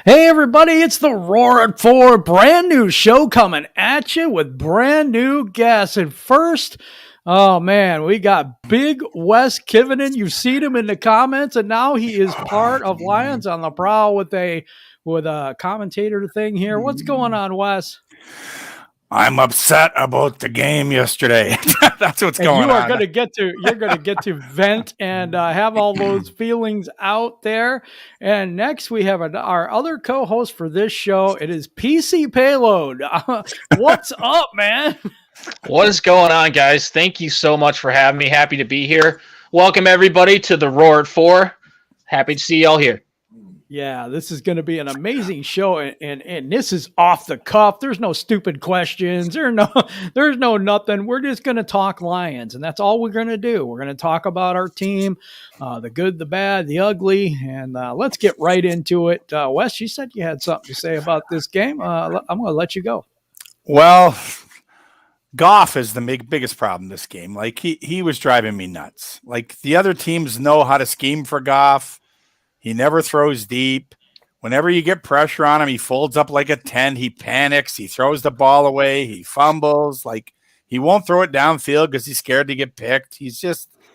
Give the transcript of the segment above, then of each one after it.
Hey everybody, it's the Roar at 4 brand new show coming at you with brand new guests. And first, oh man, we got Big Wes Kivinen. You've seen him in the comments, and now he is part of Lions on the Prowl with a commentator thing here. What's going on, Wes? I'm upset about the game yesterday. That's what's going on. You're going to get to vent and have all those feelings out there. And next we have our other co-host for this show. It is PC Payload. What's up, man? What is going on, guys? Thank you so much for having me. Happy to be here. Welcome everybody to the Roar at 4. Happy to see y'all here. Yeah, this is going to be an amazing show, and this is off the cuff. There's no stupid questions. There's no nothing. We're just going to talk Lions, and that's all we're going to do. We're going to talk about our team, the good, the bad, the ugly, and let's get right into it. Wes, you said you had something to say about this game. I'm going to let you go. Well, Goff is the biggest problem this game. Like, he was driving me nuts. Like, the other teams know how to scheme for Goff. He never throws deep. Whenever you get pressure on him, he folds up like a 10. He panics. He throws the ball away. He fumbles. Like, he won't throw it downfield because he's scared to get picked. He's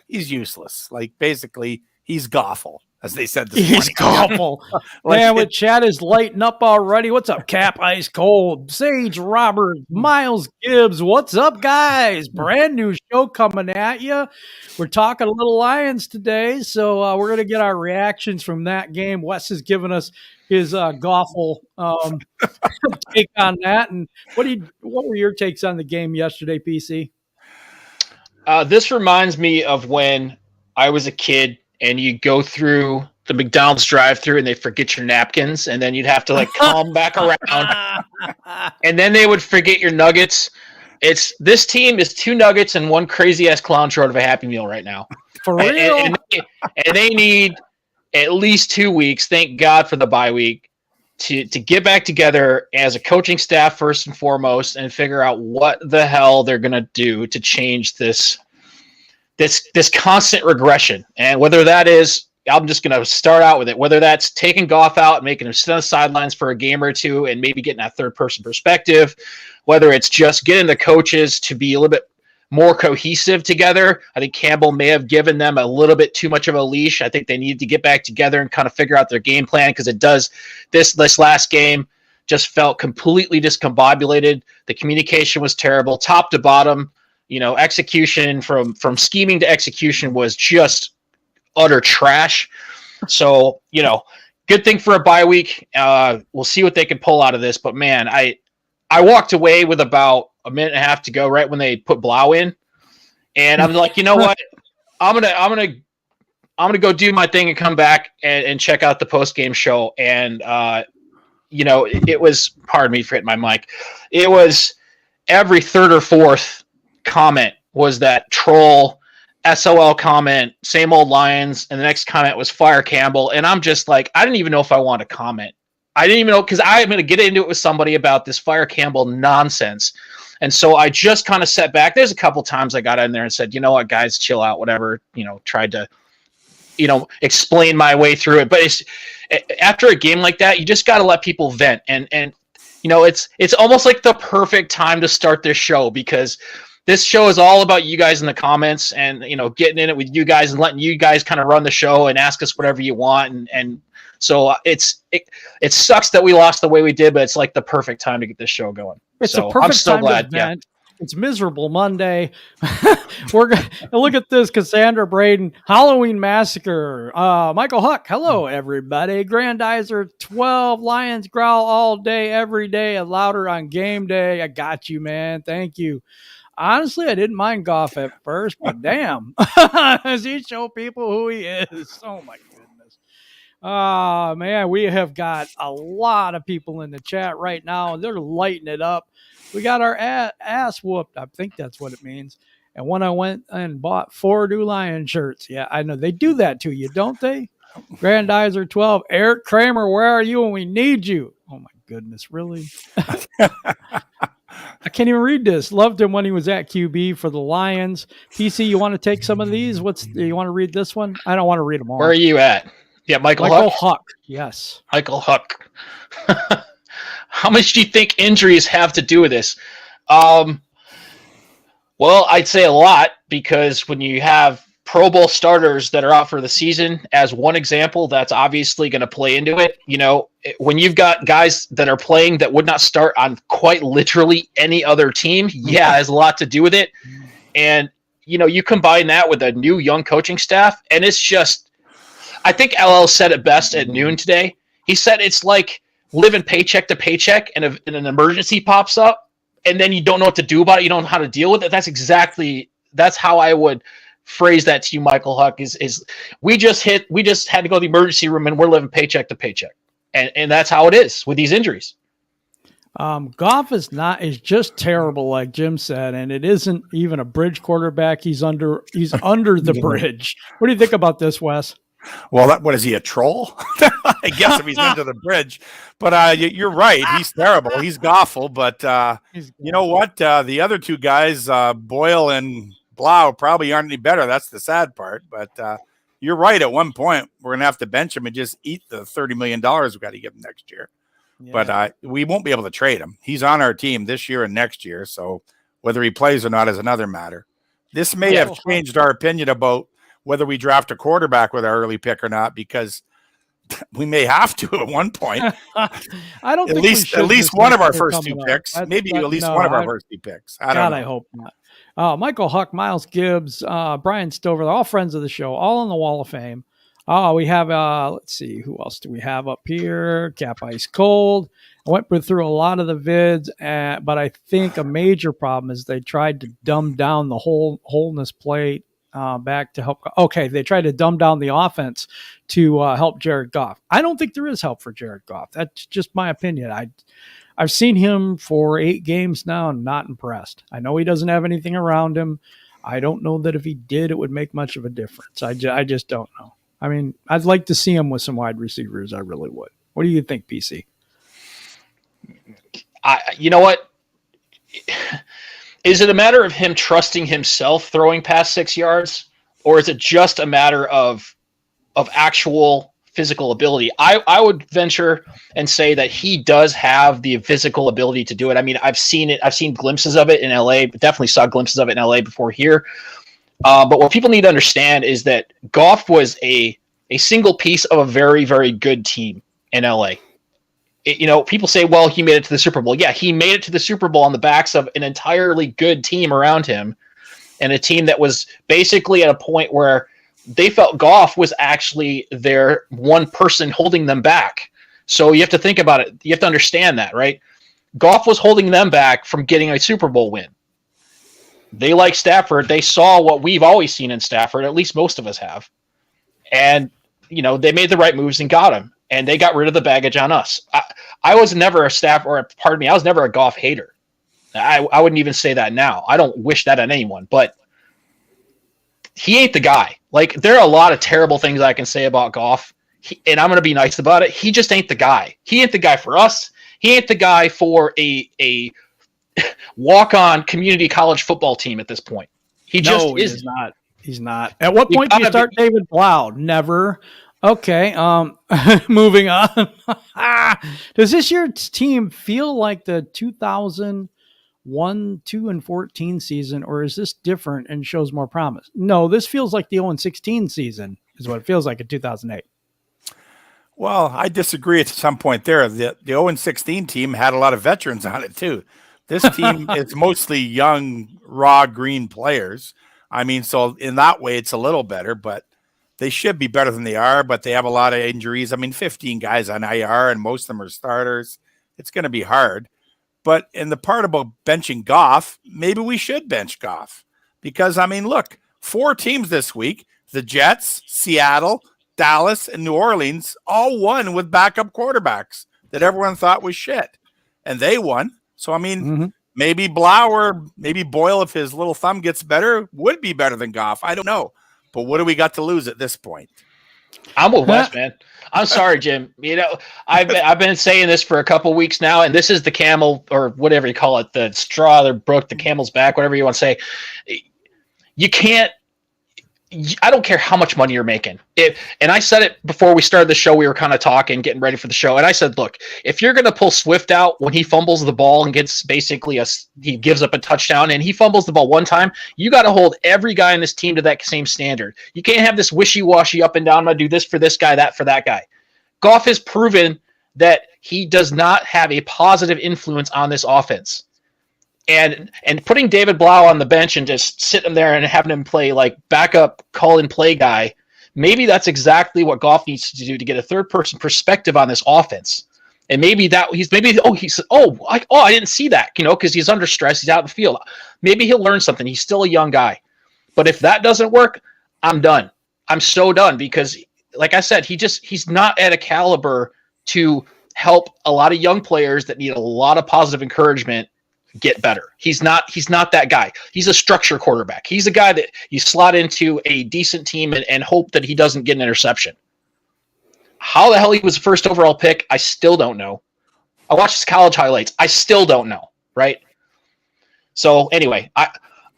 useless. Like, basically, he's Goffle, as they said this morning. He's Goffle. Man, with Chad is lighting up already. What's up, Cap Ice Cold? Sage Roberts, Miles Gibbs. What's up, guys? Brand new show coming at you. We're talking a little Lions today, so we're going to get our reactions from that game. Wes has given us his Goffle take on that. And what were your takes on the game yesterday, PC? This reminds me of when I was a kid and you go through the McDonald's drive-thru and they forget your napkins, and then you'd have to come back around, and then they would forget your nuggets. This team is 2 nuggets and 1 crazy-ass clown short of a Happy Meal right now. For real? And they need at least 2 weeks, thank God for the bye week, to get back together as a coaching staff first and foremost and figure out what the hell they're going to do to change this constant regression. And whether that is, I'm just going to start out with it, whether that's taking Goff out and making him sit on the sidelines for a game or two and maybe getting that third-person perspective, whether it's just getting the coaches to be a little bit more cohesive together. I think Campbell may have given them a little bit too much of a leash. I think they need to get back together and kind of figure out their game plan, because it does. This last game just felt completely discombobulated. The communication was terrible, top to bottom. Execution from scheming to execution was just utter trash. So, good thing for a bye week. We'll see what they can pull out of this. But man, I walked away with about a minute and a half to go right when they put Blau in, and I'm like, you know what? I'm gonna go do my thing and come back and check out the post game show. And it was, pardon me for hitting my mic. It was every third or fourth comment was that troll SOL comment, same old Lions, and the next comment was fire Campbell. And I'm just like, I didn't even know if I want to comment. I didn't even know, because I'm going to get into it with somebody about this fire Campbell nonsense. And so I just kind of sat back. There's a couple times I got in there and said, you know what, guys, chill out, whatever, tried to, explain my way through it. But after a game like that, you just got to let people vent. And it's almost like the perfect time to start this show, because this show is all about you guys in the comments and, getting in it with you guys and letting you guys kind of run the show and ask us whatever you want. And so it sucks that we lost the way we did, but it's like the perfect time to get this show going. It's a perfect time to vent. It's miserable Monday. We're going to look at this. Cassandra Braden, Halloween Massacre. Michael Huck, hello, everybody. Grandizer 12, Lions growl all day, every day, and louder on game day. I got you, man. Thank you. Honestly, I didn't mind Goff at first, but damn, does he show people who he is? Oh, my goodness. Oh, man, we have got a lot of people in the chat right now. They're lighting it up. We got our ass whooped. I think that's what it means. And when I went and bought 4 new Lion shirts, yeah, I know they do that to you, don't they? Grandizer 12, Eric Kramer, where are you when we need you? Oh, my goodness, really? I can't even read this. Loved him when he was at QB for the Lions. PC, you want to take some of these? You want to read this one? I don't want to read them all. Where are you at? Yeah, Michael Huck. Yes. Michael Huck. How much do you think injuries have to do with this? Well, I'd say a lot, because when you have Pro Bowl starters that are out for the season, as one example, that's obviously going to play into it. You know, when you've got guys that are playing that would not start on quite literally any other team, yeah, it has a lot to do with it. And, you know, you combine that with a new young coaching staff, and it's just, I think LL said it best at noon today. He said it's like living paycheck to paycheck, and an emergency pops up, and then you don't know what to do about it. You don't know how to deal with it. That's how I would phrase that to you, Michael Huck, is we just had to go to the emergency room, and we're living paycheck to paycheck. And that's how it is with these injuries. Goff is just terrible, like Jim said, and it isn't even a bridge quarterback. He's under the bridge. What do you think about this, Wes? Well, what is he, a troll? I guess if he's under the bridge. But you're right. He's terrible. He's Goffle. But you know what? The other two guys, Boyle and Blau, probably aren't any better. That's the sad part. But you're right. At one point, we're going to have to bench him and just eat the $30 million we've got to give him next year. Yeah. But we won't be able to trade him. He's on our team this year and next year. So whether he plays or not is another matter. This may have changed our opinion about whether we draft a quarterback with our early pick or not, because we may have to at one point. I don't think at least one of our first two picks. Maybe at least one of our first two picks. I don't know. I hope not. Michael Huck, Miles Gibbs, Brian Stover, they're all friends of the show, all in the Wall of Fame. We have, let's see, who else do we have up here? Cap Ice Cold. I went through a lot of the vids, but I think a major problem is they tried to dumb down the whole wholeness plate back to help. Okay, they tried to dumb down the offense to help Jared Goff. I don't think there is help for Jared Goff. That's just my opinion. I've seen him for 8 games now and not impressed. I know he doesn't have anything around him. I don't know that if he did, it would make much of a difference. I just don't know. I mean, I'd like to see him with some wide receivers. I really would. What do you think, PC? You know what? Is it a matter of him trusting himself throwing past 6 yards, or is it just a matter of actual physical ability? I would venture and say that he does have the physical ability to do it. I mean, I've seen it. I've seen glimpses of it in LA, but definitely saw glimpses of it in LA before here. But what people need to understand is that Goff was a single piece of a very, very good team in LA. People say, well, he made it to the Super Bowl. Yeah, he made it to the Super Bowl on the backs of an entirely good team around him, and a team that was basically at a point where they felt Goff was actually their one person holding them back. So you have to think about it. You have to understand that, right? Goff was holding them back from getting a Super Bowl win. They like Stafford. They saw what we've always seen in Stafford, at least most of us have. And, they made the right moves and got him. And they got rid of the baggage on us. I was never I was never a Goff hater. I wouldn't even say that now. I don't wish that on anyone, but he ain't the guy. Like, there are a lot of terrible things I can say about Goff, and I'm going to be nice about it. He just ain't the guy. He ain't the guy for us. He ain't the guy for a walk-on community college football team at this point. He is not. He's not. At what point do you start David Blau? Never. Okay. Moving on. Does this year's team feel like the 2001, 2, and 14 season, or is this different and shows more promise? No, this feels like the 0-16 season is what it feels like in 2008. Well, I disagree at some point there. The 0-16 team had a lot of veterans on it too. This team is mostly young, raw, green players. I mean, so in that way, it's a little better, but they should be better than they are, but they have a lot of injuries. I mean, 15 guys on IR, and most of them are starters. It's going to be hard. But in the part about benching Goff, maybe we should bench Goff. Because, I mean, look, 4 teams this week, the Jets, Seattle, Dallas, and New Orleans, all won with backup quarterbacks that everyone thought was shit. And they won. So, I mean, maybe Blau or maybe Boyle, if his little thumb gets better, would be better than Goff. I don't know. But what do we got to lose at this point? I'm with Wes, man. I'm sorry, Jim. I've been saying this for a couple weeks now, and this is the camel, or whatever you call it, the straw that broke the camel's back, whatever you want to say. You can't I don't care how much money you're making. And I said it before we started the show. We were kind of talking, getting ready for the show. And I said, look, if you're going to pull Swift out when he fumbles the ball and gets basically he gives up a touchdown and he fumbles the ball one time, you got to hold every guy in this team to that same standard. You can't have this wishy-washy up and down. I'm going to do this for this guy, that for that guy. Goff has proven that he does not have a positive influence on this offense. And putting David Blau on the bench and just sitting him there and having him play like backup call-and play guy, maybe that's exactly what Goff needs to do to get a third-person perspective on this offense. And maybe I didn't see that, because he's under stress, he's out in the field. Maybe he'll learn something. He's still a young guy. But if that doesn't work, I'm done. I'm so done because, like I said, he's not at a caliber to help a lot of young players that need a lot of positive encouragement get better. He's not that guy. He's a structure quarterback. He's a guy that you slot into a decent team and hope that he doesn't get an interception. How the hell he was the first overall pick, I still don't know. I watched his college highlights. I still don't know, right? So anyway,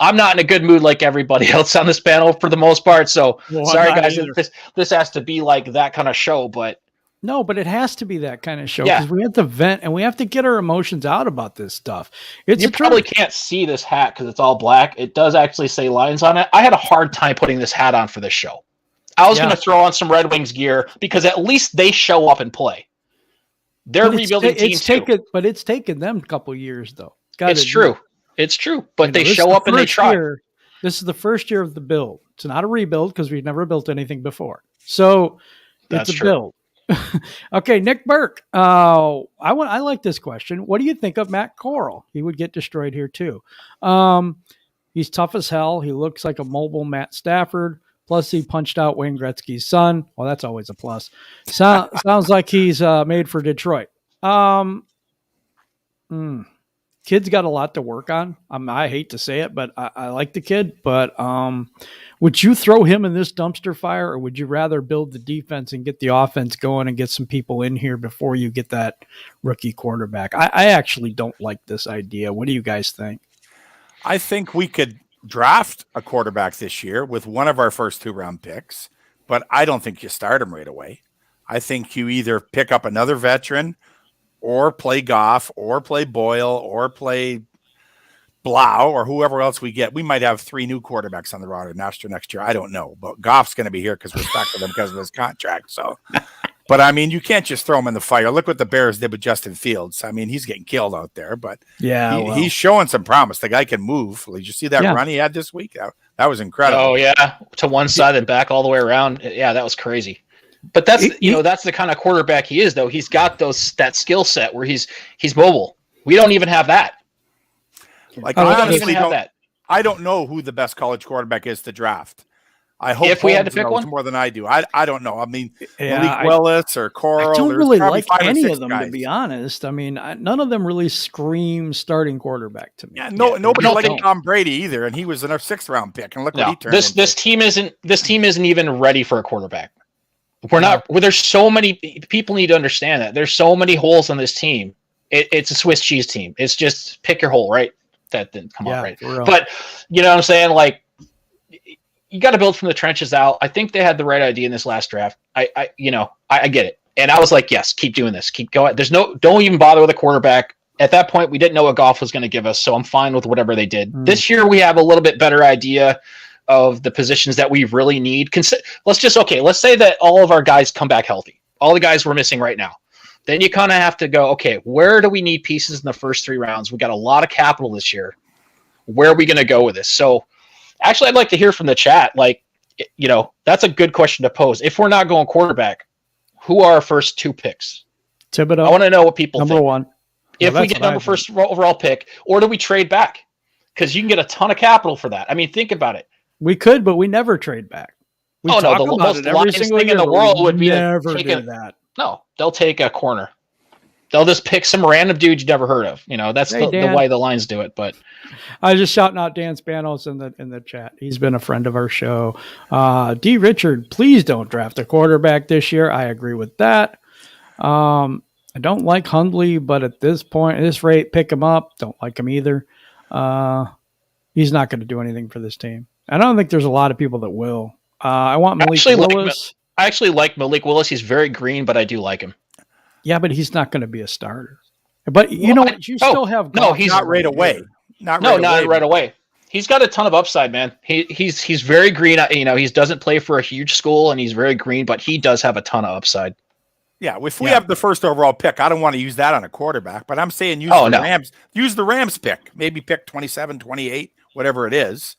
I'm not in a good mood like everybody else on this panel for the most part. So sorry guys, this has to be like that kind of show, but no, but it has to be that kind of show because we have to vent and we have to get our emotions out about this stuff. You probably can't see this hat because it's all black. It does actually say Lions on it. I had a hard time putting this hat on for this show. I was going to throw on some Red Wings gear because at least they show up and play. They're rebuilding teams too. But it's taken them a couple years though. It's true. It's true. But they show up and they try. This is the first year of the build. It's not a rebuild because we've never built anything before. So it's a build. Okay, Nick Burke. I like this question. What do you think of Matt Corral? He would get destroyed here too. He's tough as hell. He looks like a mobile Matt Stafford. Plus, he punched out Wayne Gretzky's son. Well, that's always a plus. Sounds like he's made for Detroit. Kid's got a lot to work on. I hate to say it, but I like the kid. But would you throw him in this dumpster fire, or would you rather build the defense and get the offense going and get some people in here before you get that rookie quarterback? I actually don't like this idea. What do you guys think? I think we could draft a quarterback this year with one of our first 2-round picks, but I don't think you start him right away. I think you either pick up another veteran or play Goff, or play Boyle, or play Blau, or whoever else we get. We might have 3 new quarterbacks on the roster next year. I don't know, but Goff's going to be here because we're stuck with him because of his contract. So, but I mean, you can't just throw him in the fire. Look what the Bears did with Justin Fields. I mean, he's getting killed out there, but he's showing some promise. The guy can move. Did you see that run he had this week? That was incredible. Oh yeah, to one side and back all the way around. Yeah, that was crazy. But that's that's the kind of quarterback he is, though. He's got that skill set where he's mobile. We don't even have that. Like, I honestly don't. I don't know who the best college quarterback is to draft. I hope if we had to pick one more than I do. I don't know. I mean, Malik Willis or Corral. I don't really like any of them, to be honest. I mean, none of them really scream starting quarterback to me. Yeah, nobody liked Tom Brady either, and he was in our 6th-round pick. And look what he turned into. This team isn't even ready for a quarterback. We're not. Well, there's so many people need to understand that there's so many holes on this team. It's a Swiss cheese team. It's just pick your hole, right? That didn't come out right. But you know what I'm saying? Like, you got to build from the trenches out. I think they had the right idea in this last draft. I get it, and I was like, yes, keep doing this, keep going. Don't even bother with a quarterback. At that point, we didn't know what Goff was going to give us, so I'm fine with whatever they did. This year, we have a little bit better idea of the positions that we really need. Let's say that all of our guys come back healthy. All the guys we're missing right now. Then you kind of have to go, okay, where do we need pieces in the first 3 rounds? We got a lot of capital this year. Where are we going to go with this? So actually, I'd like to hear from the chat. Like, that's a good question to pose. If we're not going quarterback, who are our first 2 picks? Thibodeau. I want to know what people think. Number 1. If we get number first overall pick, or do we trade back? Because you can get a ton of capital for that. I mean, think about it. We could, but we never trade back. The most Lions thing in the world would be never do that. No, they'll take a corner. They'll just pick some random dude you never heard of. That's the way the Lions do it. But I was just shouting out Dan Spanos in the chat. He's been a friend of our show. D. Richard, please don't draft a quarterback this year. I agree with that. I don't like Hundley, but at this point, at this rate, pick him up. Don't like him either. He's not going to do anything for this team. I don't think there's a lot of people that will. I want Malik Willis. I actually like Malik Willis. He's very green, but I do like him. Yeah, but he's not going to be a starter. But you know what? You still have Goff. No, he's not right away. Not right away. He's got a ton of upside, man. He's very green. You know, he doesn't play for a huge school, and he's very green, but he does have a ton of upside. Yeah, if we have the first overall pick, I don't want to use that on a quarterback, but I'm saying use the Rams. Use the Rams pick. Maybe pick 27, 28, whatever it is.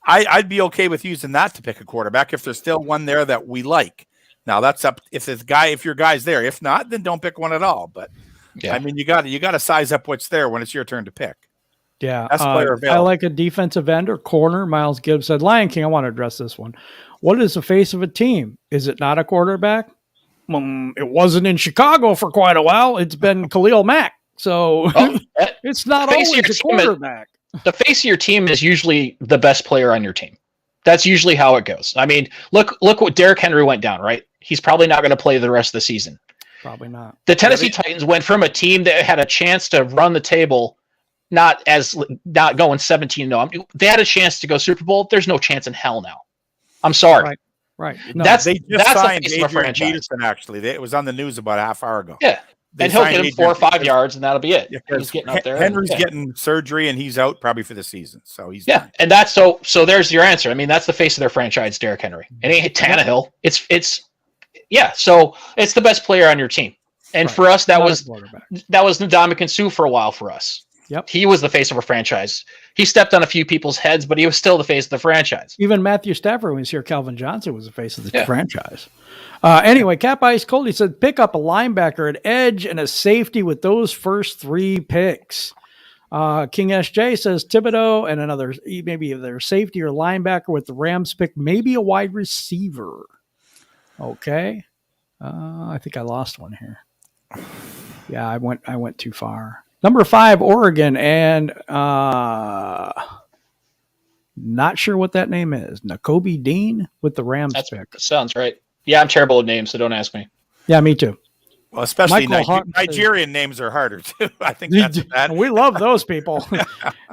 I'd be okay with using that to pick a quarterback if there's still one there that we like. Now that's up if your guy's there. If not, then don't pick one at all. But I mean, you got to size up what's there when it's your turn to pick. Yeah, I like a defensive end or corner. Miles Gibbs said, "Lion King, I want to address this one. What is the face of a team? Is it not a quarterback? It wasn't in Chicago for quite a while. It's been Khalil Mack, so it's not always a quarterback." The face of your team is usually the best player on your team. That's usually how it goes. I mean, look what Derrick Henry went down, right? He's probably not going to play the rest of the season. Probably not. The Tennessee Titans went from a team that had a chance to run the table, not going 17-0. They had a chance to go Super Bowl. There's no chance in hell now. I'm sorry. Right. No, that's signed Adrian Peterson, actually. It was on the news about a half hour ago. Yeah. And he'll get him 4 or 5 yards, and that'll be it. He's getting up there. Henry's getting surgery, and he's out probably for the season. So he's done. And that's so there's your answer. I mean, that's the face of their franchise, Derrick Henry. It ain't Tannehill. So it's the best player on your team. And for us, that was Ndamukong Suh for a while for us. Yep. He was the face of a franchise. He stepped on a few people's heads, but he was still the face of the franchise. Even Matthew Stafford, when he was here, Calvin Johnson was the face of the franchise. Anyway, Cap Ice Cold, he said, pick up a linebacker, an edge, and a safety with those first 3 picks. King SJ says Thibodeau and another, maybe their safety or linebacker with the Rams pick, maybe a wide receiver. Okay. I think I lost one here. Yeah, I went too far. Number 5, Oregon, and not sure what that name is. Nakobe Dean with the Rams pick. Sounds right. Yeah, I'm terrible at names, so don't ask me. Yeah, me too. Well, especially Nigerian names are harder too. I think that's bad. We love those people.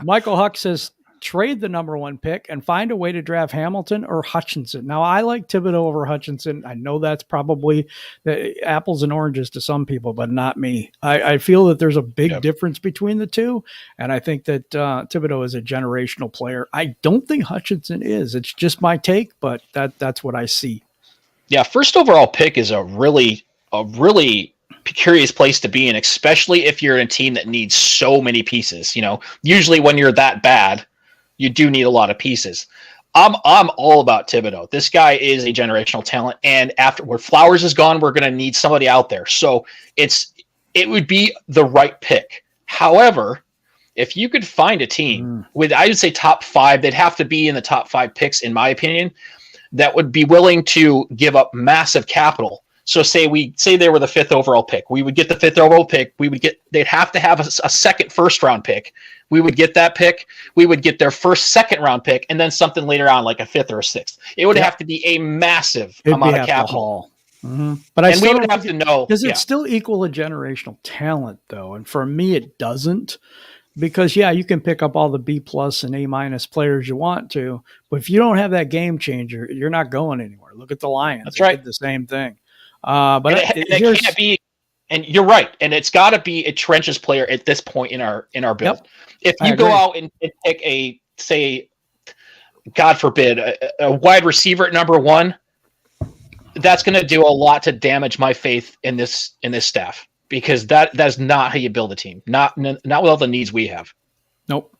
Michael Huck says, trade the number 1 pick and find a way to draft Hamilton or Hutchinson. Now, I like Thibodeau over Hutchinson. I know that's probably the apples and oranges to some people, but not me. I feel that there's a big difference between the two, and I think that Thibodeau is a generational player. I don't think Hutchinson is. It's just my take, but that's what I see. Yeah, first overall pick is a really curious place to be in, especially if you're in a team that needs so many pieces. You know, usually when you're that bad, you do need a lot of pieces. I'm all about Thibodeau. This guy is a generational talent, and after where Flowers is gone, we're going to need somebody out there. So it would be the right pick. However, if you could find a team with, I would say top 5, they'd have to be in the top 5 picks, in my opinion, that would be willing to give up massive capital. So say they were the 5th overall pick. We would get the 5th overall pick. They'd have to have a second first-round pick. We would get that pick. We would get their first second-round pick, and then something later on, like a 5th or a 6th. It would have to be a massive amount of capital. Mm-hmm. But we would have to know. Does it still equal a generational talent, though? And for me, it doesn't. Because, you can pick up all the B+ and A- players you want to, but if you don't have that game changer, you're not going anywhere. Look at the Lions. That's right. Did the same thing. But it can't be, and you're right. And it's got to be a trenches player at this point in our build. Yep. If you go out and pick say, God forbid, a wide receiver at number 1, that's going to do a lot to damage my faith in this staff. Because that is not how you build a team. Not with all the needs we have. Nope.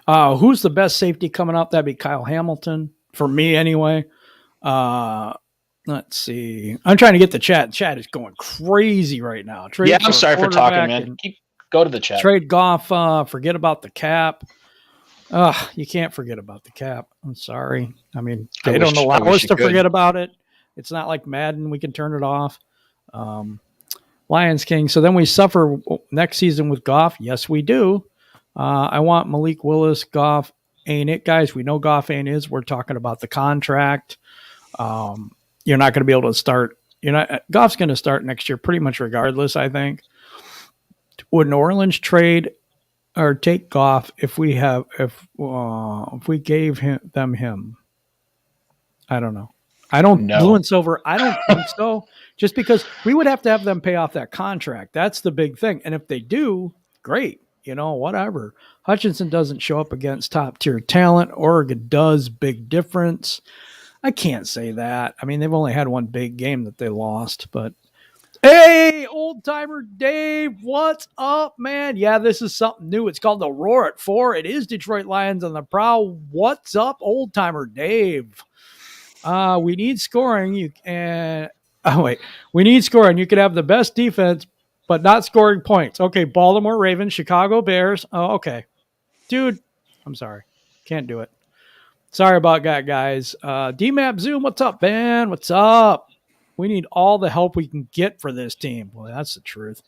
Who's the best safety coming up? That'd be Kyle Hamilton for me, anyway. Let's see. I'm trying to get the chat. Chat is going crazy right now. I'm sorry for talking, man. Go to the chat. Trade Goff. Forget about the cap. You can't forget about the cap. I'm sorry. I mean, they don't allow us to forget about it. It's not like Madden. We can turn it off. Lions King. So then we suffer next season with Goff. Yes, we do. I want Malik Willis. Goff ain't it, guys. We know Goff ain't is. We're talking about the contract. You're not going to be able to start. Goff's going to start next year pretty much regardless, I think. Would New Orleans trade or take Goff if we gave him? I don't know. Blue and Silver, I don't think so. Just because we would have to have them pay off that contract. That's the big thing. And if they do, great. Whatever. Hutchinson doesn't show up against top tier talent. Oregon does. Big difference. I can't say that. I mean, they've only had one big game that they lost, but hey, old timer Dave, what's up, man? Yeah, this is something new. It's called the Roar at 4. It is Detroit Lions on the Prowl. What's up, old timer Dave? We need scoring. We need scoring. You could have the best defense, but not scoring points. Okay, Baltimore Ravens, Chicago Bears. Oh, okay. Dude, I'm sorry. Can't do it. Sorry about that, guys. DMAP Zoom, what's up, man? What's up? We need all the help we can get for this team. Well, that's the truth.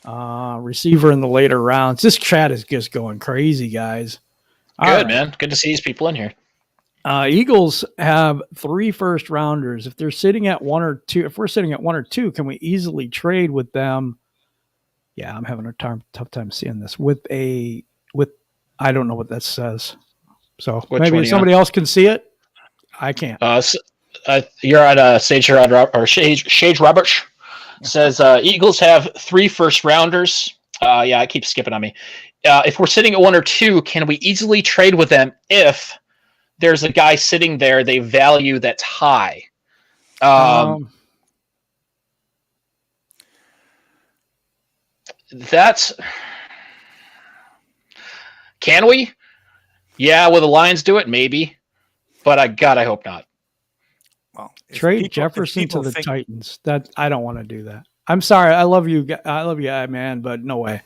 Receiver in the later rounds. This chat is just going crazy, guys. Good, man. Good to see these people in here. Eagles have 3 first rounders. If they're sitting at 1 or 2, if we're sitting at 1 or 2, can we easily trade with them? Yeah, I'm having a tough time seeing this I don't know what that says. So maybe somebody else can see it. I can't. You're at Sage Roberts says Eagles have 3 first rounders. Yeah, it keeps skipping on me. If we're sitting at 1 or 2, can we easily trade with them if there's a guy sitting there they value that's high? Can we? Yeah, will the Lions do it? Maybe. But I hope not. Well, trade Jefferson to the Titans. That I don't want to do that. I'm sorry. I love you, man, but no way.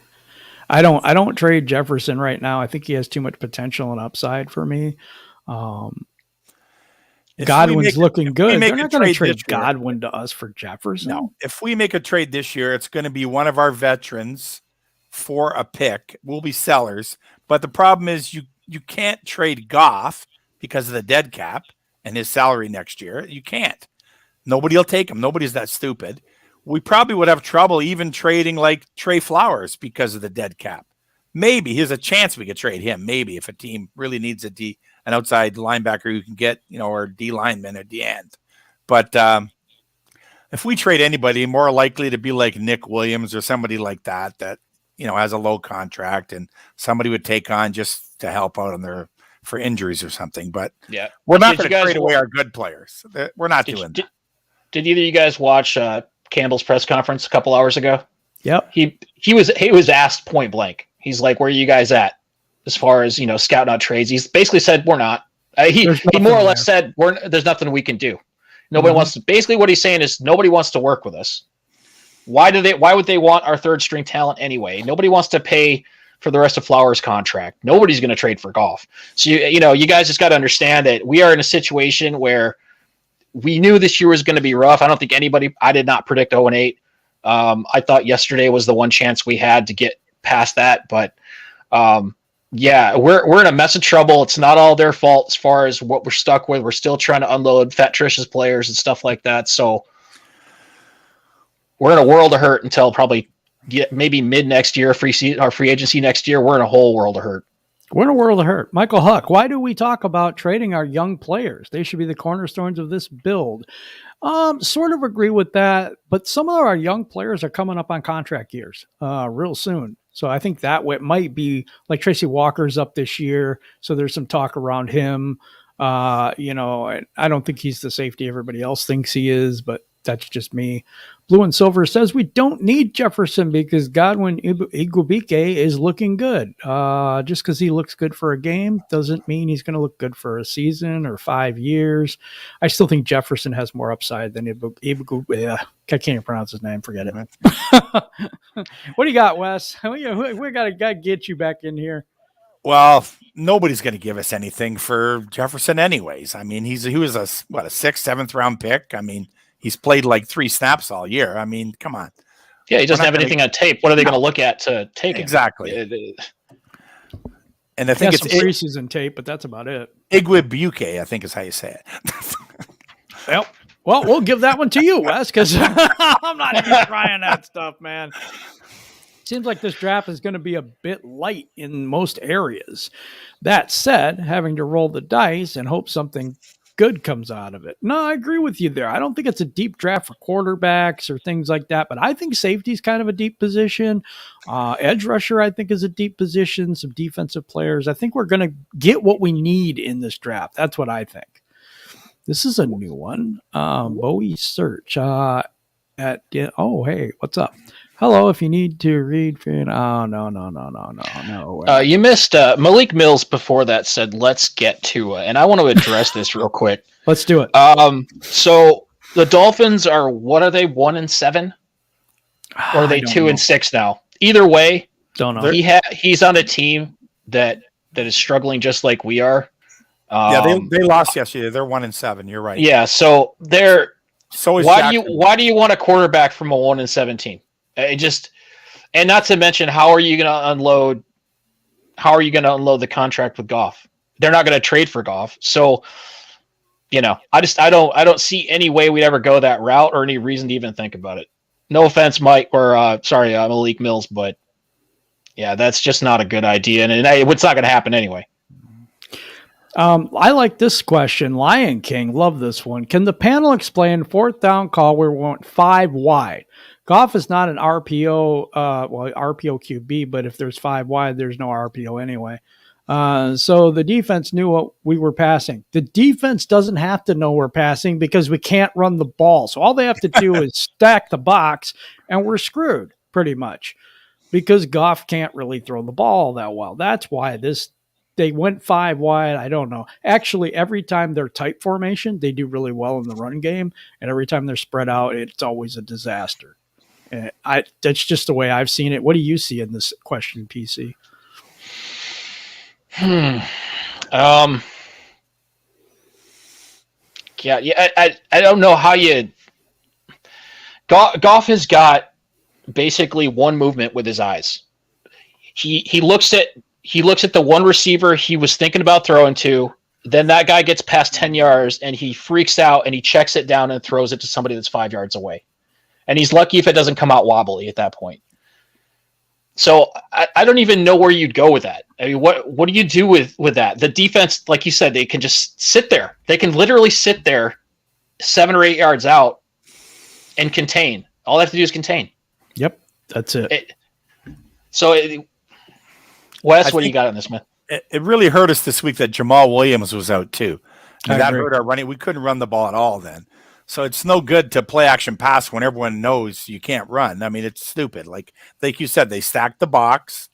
I don't trade Jefferson right now. I think he has too much potential and upside for me. Godwin's looking good. They're not going to trade Godwin to us for Jefferson. No. If we make a trade this year, it's going to be one of our veterans for a pick. We'll be sellers. But the problem is you can't trade Goff because of the dead cap and his salary next year. You can't. Nobody will take him. Nobody's that stupid. We probably would have trouble even trading like Trey Flowers because of the dead cap. Maybe here's a chance we could trade him. Maybe if a team really needs an outside linebacker you can get, or D lineman at the end. But if we trade anybody, more likely to be like Nick Williams or somebody like that, has a low contract and somebody would take on just to help out for injuries or something. But yeah, we're not going to trade away our good players. We're not doing that. Did either of you guys watch Campbell's press conference a couple hours ago? Yep. He was asked point blank. He's like, "Where are you guys at as far as scouting out trades?" He's basically said, "We're not." He more or less said, "There's nothing we can do." Nobody wants to. Basically, what he's saying is nobody wants to work with us. Why would they want our third string talent anyway? Nobody wants to pay for the rest of Flowers' contract. Nobody's going to trade for Goff. So you guys just got to understand that we are in a situation where we knew this year was going to be rough. I don't think I did not predict 0-8. I thought yesterday was the one chance we had to get past that, but yeah, we're in a mess of trouble. It's not all their fault as far as what we're stuck with. We're still trying to unload Fat Trish's players and stuff like that. So we're in a world of hurt until probably maybe mid next year, our free agency next year. We're in a whole world of hurt. We're in a world of hurt. Michael Huck, why do we talk about trading our young players? They should be the cornerstones of this build. Sort of agree with that, but some of our young players are coming up on contract years real soon. So I think that might be like Tracy Walker's up this year. So there's some talk around him. I don't think he's the safety everybody else thinks he is, but that's just me. Blue and Silver says we don't need Jefferson because Godwin Igubike is looking good. Just because he looks good for a game doesn't mean he's going to look good for a season or 5 years. I still think Jefferson has more upside than Igubike. I can't even pronounce his name. Forget it. What do you got, Wes? We got to get you back in here. Well, nobody's going to give us anything for Jefferson anyways. I mean, he was a 6th, 7th round pick. I mean, he's played like 3 snaps all year. I mean, come on. Yeah, he doesn't have anything on tape. What are they going to look at to take him? Exactly. And I think it's preseason tape, but that's about it. Igubike, I think is how you say it. Well, we'll give that one to you, Wes, because I'm not even trying that stuff, man. Seems like this draft is going to be a bit light in most areas. That said, having to roll the dice and hope something good comes out of it. No, I agree with you there. I don't think it's a deep draft for quarterbacks or things like that, but I think safety is kind of a deep position. Edge rusher, I think, is a deep position. Some defensive players. I think we're going to get what we need in this draft. That's what I think. This is a new one. Bowie search hey, what's up? Hello, if you need to read. No. You missed Malik Mills before that said, let's get to and I want to address this real quick. Let's do it. So the Dolphins are, what are they, 1-7? Or are they 2-6 now? Either way, don't know. He's on a team that is struggling just like we are. They lost yesterday. They're 1-7. You're right. Yeah, so they're. So is why do you want a quarterback from a 1-7 team? And not to mention, how are you going to unload the contract with Goff? They're not going to trade for Goff. So, I don't see any way we'd ever go that route or any reason to even think about it. No offense, Mike, or Malik Mills, but yeah, that's just not a good idea. And it's not going to happen anyway. I like this question. Lion King, love this one. Can the panel explain 4th down call where we went 5 wide? Goff is not an RPO, RPO QB, but if there's 5 wide, there's no RPO anyway. So the defense knew what we were passing. The defense doesn't have to know we're passing because we can't run the ball. So all they have to do is stack the box, and we're screwed pretty much because Goff can't really throw the ball that well. That's why they went 5 wide. I don't know. Actually, every time they're tight formation, they do really well in the run game. And every time they're spread out, it's always a disaster. That's just the way I've seen it. What do you see in this question, PC? I don't know how you. Goff has got basically one movement with his eyes. He looks at the one receiver he was thinking about throwing to. Then that guy gets past 10 yards and he freaks out and he checks it down and throws it to somebody that's 5 yards away. And he's lucky if it doesn't come out wobbly at that point. So I don't even know where you'd go with that. I mean, what do you do with that? The defense, like you said, they can just sit there. They can literally sit there 7 or 8 yards out and contain. All they have to do is contain. Yep, that's it. Wes, what do you got on this, man? It really hurt us this week that Jamal Williams was out too. And that hurt our running. We couldn't run the ball at all then. So it's no good to play action pass when everyone knows you can't run. I mean, it's stupid. Like you said, they stacked the box.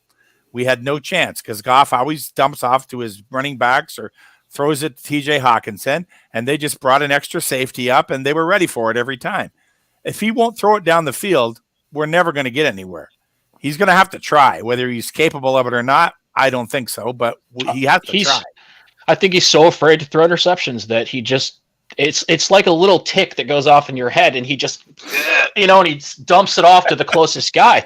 We had no chance because Goff always dumps off to his running backs or throws it to TJ Hawkinson, and they just brought an extra safety up, and they were ready for it every time. If he won't throw it down the field, we're never going to get anywhere. He's going to have to try. Whether he's capable of it or not, I don't think so, but he has to try. I think he's so afraid to throw interceptions that he just it's like a little tick that goes off in your head, and he just and he dumps it off to the closest guy,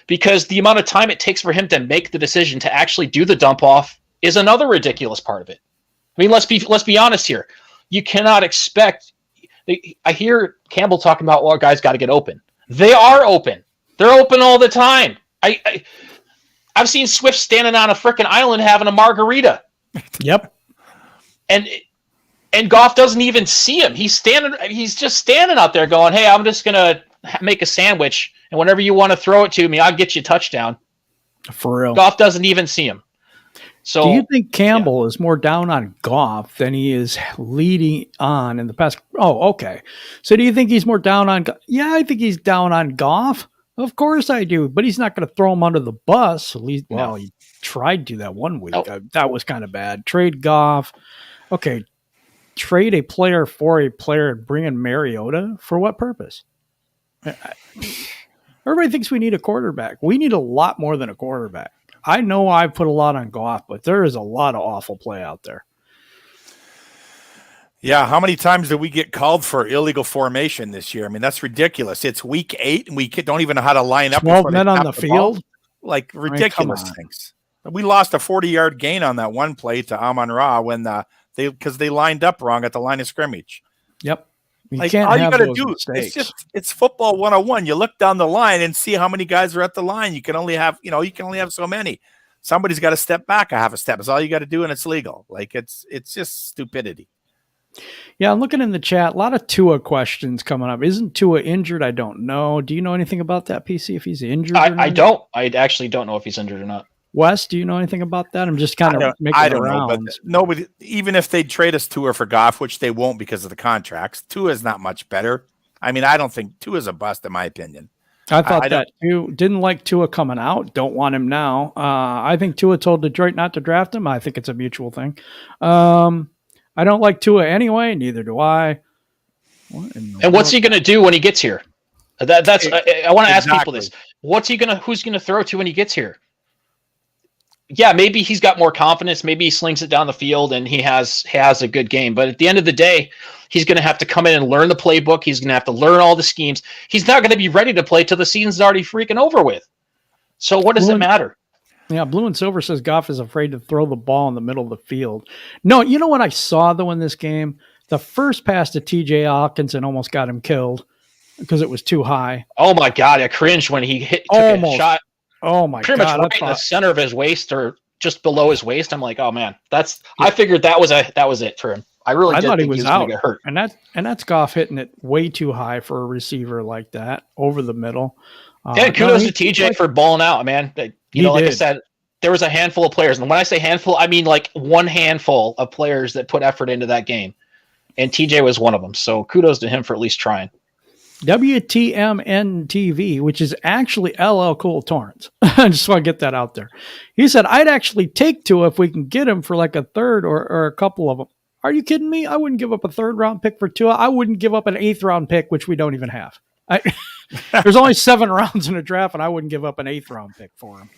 because the amount of time it takes for him to make the decision to actually do the dump off is another ridiculous part of it. I mean, let's be honest here. You cannot expect. I hear Campbell talking about, well, guys got to get open. They are open. They're open all the time. I've seen Swift standing on a freaking island having a margarita. Yep. And Goff doesn't even see him. He's just standing out there going, hey, I'm just going to make a sandwich, and whenever you want to throw it to me, I'll get you a touchdown. For real. Goff doesn't even see him. So, do you think Campbell is more down on Goff than he is leading on in the past? Oh, okay. So do you think he's more down on? Yeah, I think he's down on Goff. Of course I do, but he's not going to throw him under the bus. At least, well, he tried to that one week. That was kind of bad. Trade Goff. Okay. Trade a player for a player and bring in Mariota for what purpose? Everybody thinks we need a quarterback. We need a lot more than a quarterback. I know I put a lot on Goff, but there is a lot of awful play out there. Yeah, how many times did we get called for illegal formation this year? I mean, that's ridiculous. It's week 8, and we don't even know how to line up. 12 men on the field? Like, ridiculous things. We lost a 40-yard gain on that one play to Amon-Ra when because they lined up wrong at the line of scrimmage. Yep. All you got to do, it's football 101. You look down the line and see how many guys are at the line. You can only have so many. Somebody's got to step back a half a step. It's all you got to do, and it's legal. Like, it's just stupidity. Yeah, I'm looking in the chat. A lot of Tua questions coming up. Isn't Tua injured? I don't know. Do you know anything about that, PC? If he's injured? I don't. I actually don't know if he's injured or not. Wes, do you know anything about that? I'm just kind of making I don't know, rounds. but nobody. Even if they trade us Tua for Goff, which they won't because of the contracts, Tua is not much better. I mean, I don't think Tua is a bust in my opinion. I thought that too. Didn't like Tua coming out. Don't want him now. I think Tua told Detroit not to draft him. I think it's a mutual thing. I don't like Tua anyway. Neither do I. And what's he going to do when he gets here? That's. I want to ask people this. Who's going to throw to when he gets here? Yeah, maybe he's got more confidence. Maybe he slings it down the field and he has a good game. But at the end of the day, he's going to have to come in and learn the playbook. He's going to have to learn all the schemes. He's not going to be ready to play till the season's already freaking over with. So what does it matter? Yeah, Blue and Silver says Goff is afraid to throw the ball in the middle of the field. No, you know what I saw, though, in this game? The first pass to T.J. Hawkinson almost got him killed because it was too high. Oh, my God. I cringed when he took a shot. Oh my Pretty God! much right in the center of his waist or just below his waist. I'm like, oh man, I figured that was it for him. I thought he was out. Get hurt. And that's Goff hitting it way too high for a receiver like that over the middle. Kudos to TJ for balling out, man. Like I said, there was a handful of players, and when I say handful, I mean like one handful of players that put effort into that game, and TJ was one of them. So kudos to him for at least trying. WTMN TV, which is actually LL Cool Torrance. I just want to get that out there. He said, I'd actually take Tua if we can get him for like a third or a couple of them. Are you kidding me? I wouldn't give up a third round pick for Tua. I wouldn't give up an 8th round pick, which we don't even have. There's only 7 rounds in a draft, and I wouldn't give up an 8th round pick for him.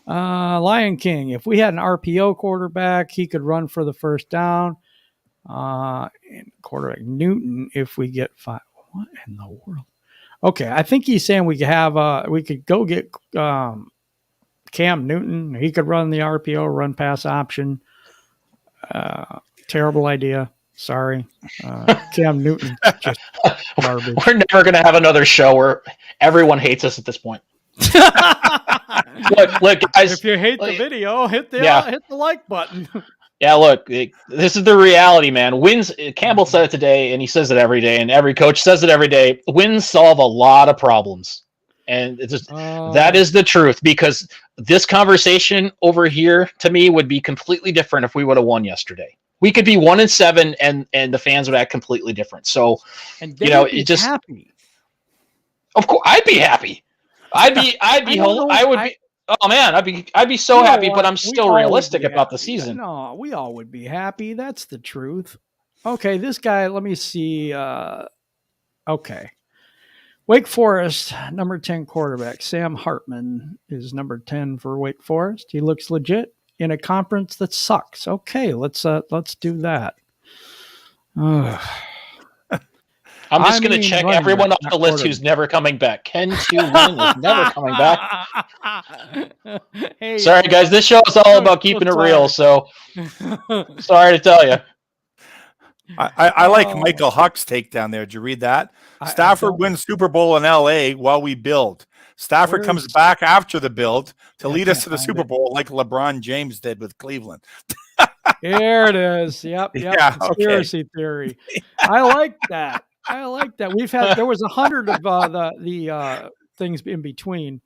Lion King, if we had an RPO quarterback, he could run for the first down. And quarterback Newton, if we get 5. What in the world? Okay, I think he's saying we could go get Cam Newton. He could run the RPO, run pass option. Terrible idea. Sorry. Cam Newton, just garbage. We're never going to have another show where everyone hates us at this point. look, guys. If you hate the video, hit the like button. Yeah, look, this is the reality, man. Wins. Campbell said it today, and he says it every day, and every coach says it every day. Wins solve a lot of problems, and it's just that is the truth. Because this conversation over here, to me, would be completely different if we would have won yesterday. We could be 1-7, and the fans would act completely different. So, it just happy. Of course, I'd be happy. I'd be. Oh man, I'd be so happy, but I'm still realistic about the season. No, we all would be happy. That's the truth. Okay, this guy, let me see. Okay. Wake Forest, number 10 quarterback. Sam Hartman is number 10 for Wake Forest. He looks legit in a conference that sucks. Okay, let's do that. I'm just going to check everyone off the list who's never coming back. Ken Win is never coming back. Hey, sorry, guys. This show is all about keeping it real, so sorry to tell you. I like Michael Huck's take down there. Did you read that? Stafford wins Super Bowl in L.A. while we build. Stafford comes back after the build to lead us to the Super Bowl like LeBron James did with Cleveland. There it is. Yep. Yeah, conspiracy theory. I like that. There was 100 of the things in between.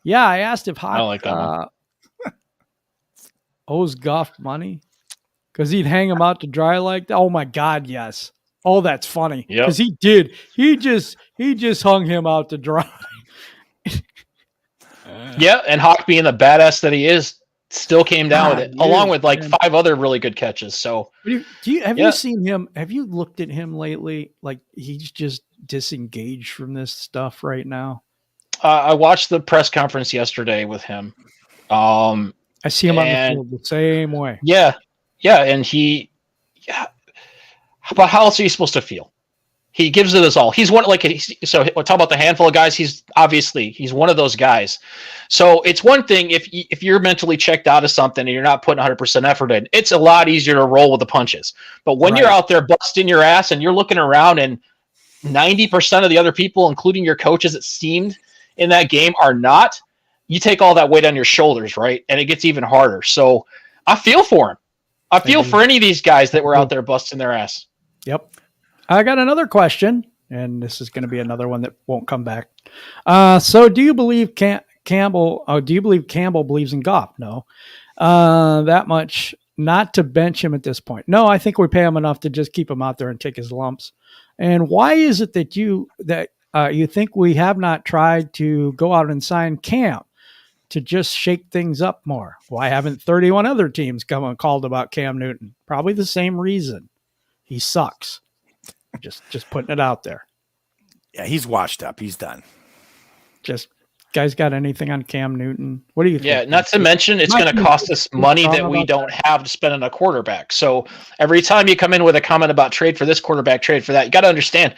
Yeah, I asked if Hawk owes Goff money because he'd hang him out to dry like that. Oh my God, yes. Oh, that's funny because he did. He just hung him out to dry. Yeah, and Hawk being the badass that he is, still came down with it, along with like 5 other really good catches. So, have you seen him? Have you looked at him lately? Like he's just disengaged from this stuff right now. I watched the press conference yesterday with him. I see him on the field the same way. Yeah, and but how else are you supposed to feel? He gives it his all. He's one so we'll talk about the handful of guys. He's one of those guys. So it's one thing if you're mentally checked out of something and you're not putting 100% effort in, it's a lot easier to roll with the punches. But when you're out there busting your ass and you're looking around and 90% of the other people, including your coaches, it seemed in that game are not, you take all that weight on your shoulders, right? And it gets even harder. So I feel for him. I feel for any of these guys that were out there busting their ass. Yep. I got another question, and this is going to be another one that won't come back. So do you believe Campbell believes in Goff? No. That much not to bench him at this point. No, I think we pay him enough to just keep him out there and take his lumps. And why is it that you think we have not tried to go out and sign Cam to just shake things up more? Why haven't 31 other teams come and called about Cam Newton? Probably the same reason. He sucks. Just putting it out there. Yeah, he's washed up. He's done. Just guys got anything on Cam Newton? What do you think? Yeah, not to mention it's going to cost us money that we don't have to spend on a quarterback. So every time you come in with a comment about trade for this quarterback, trade for that, you got to understand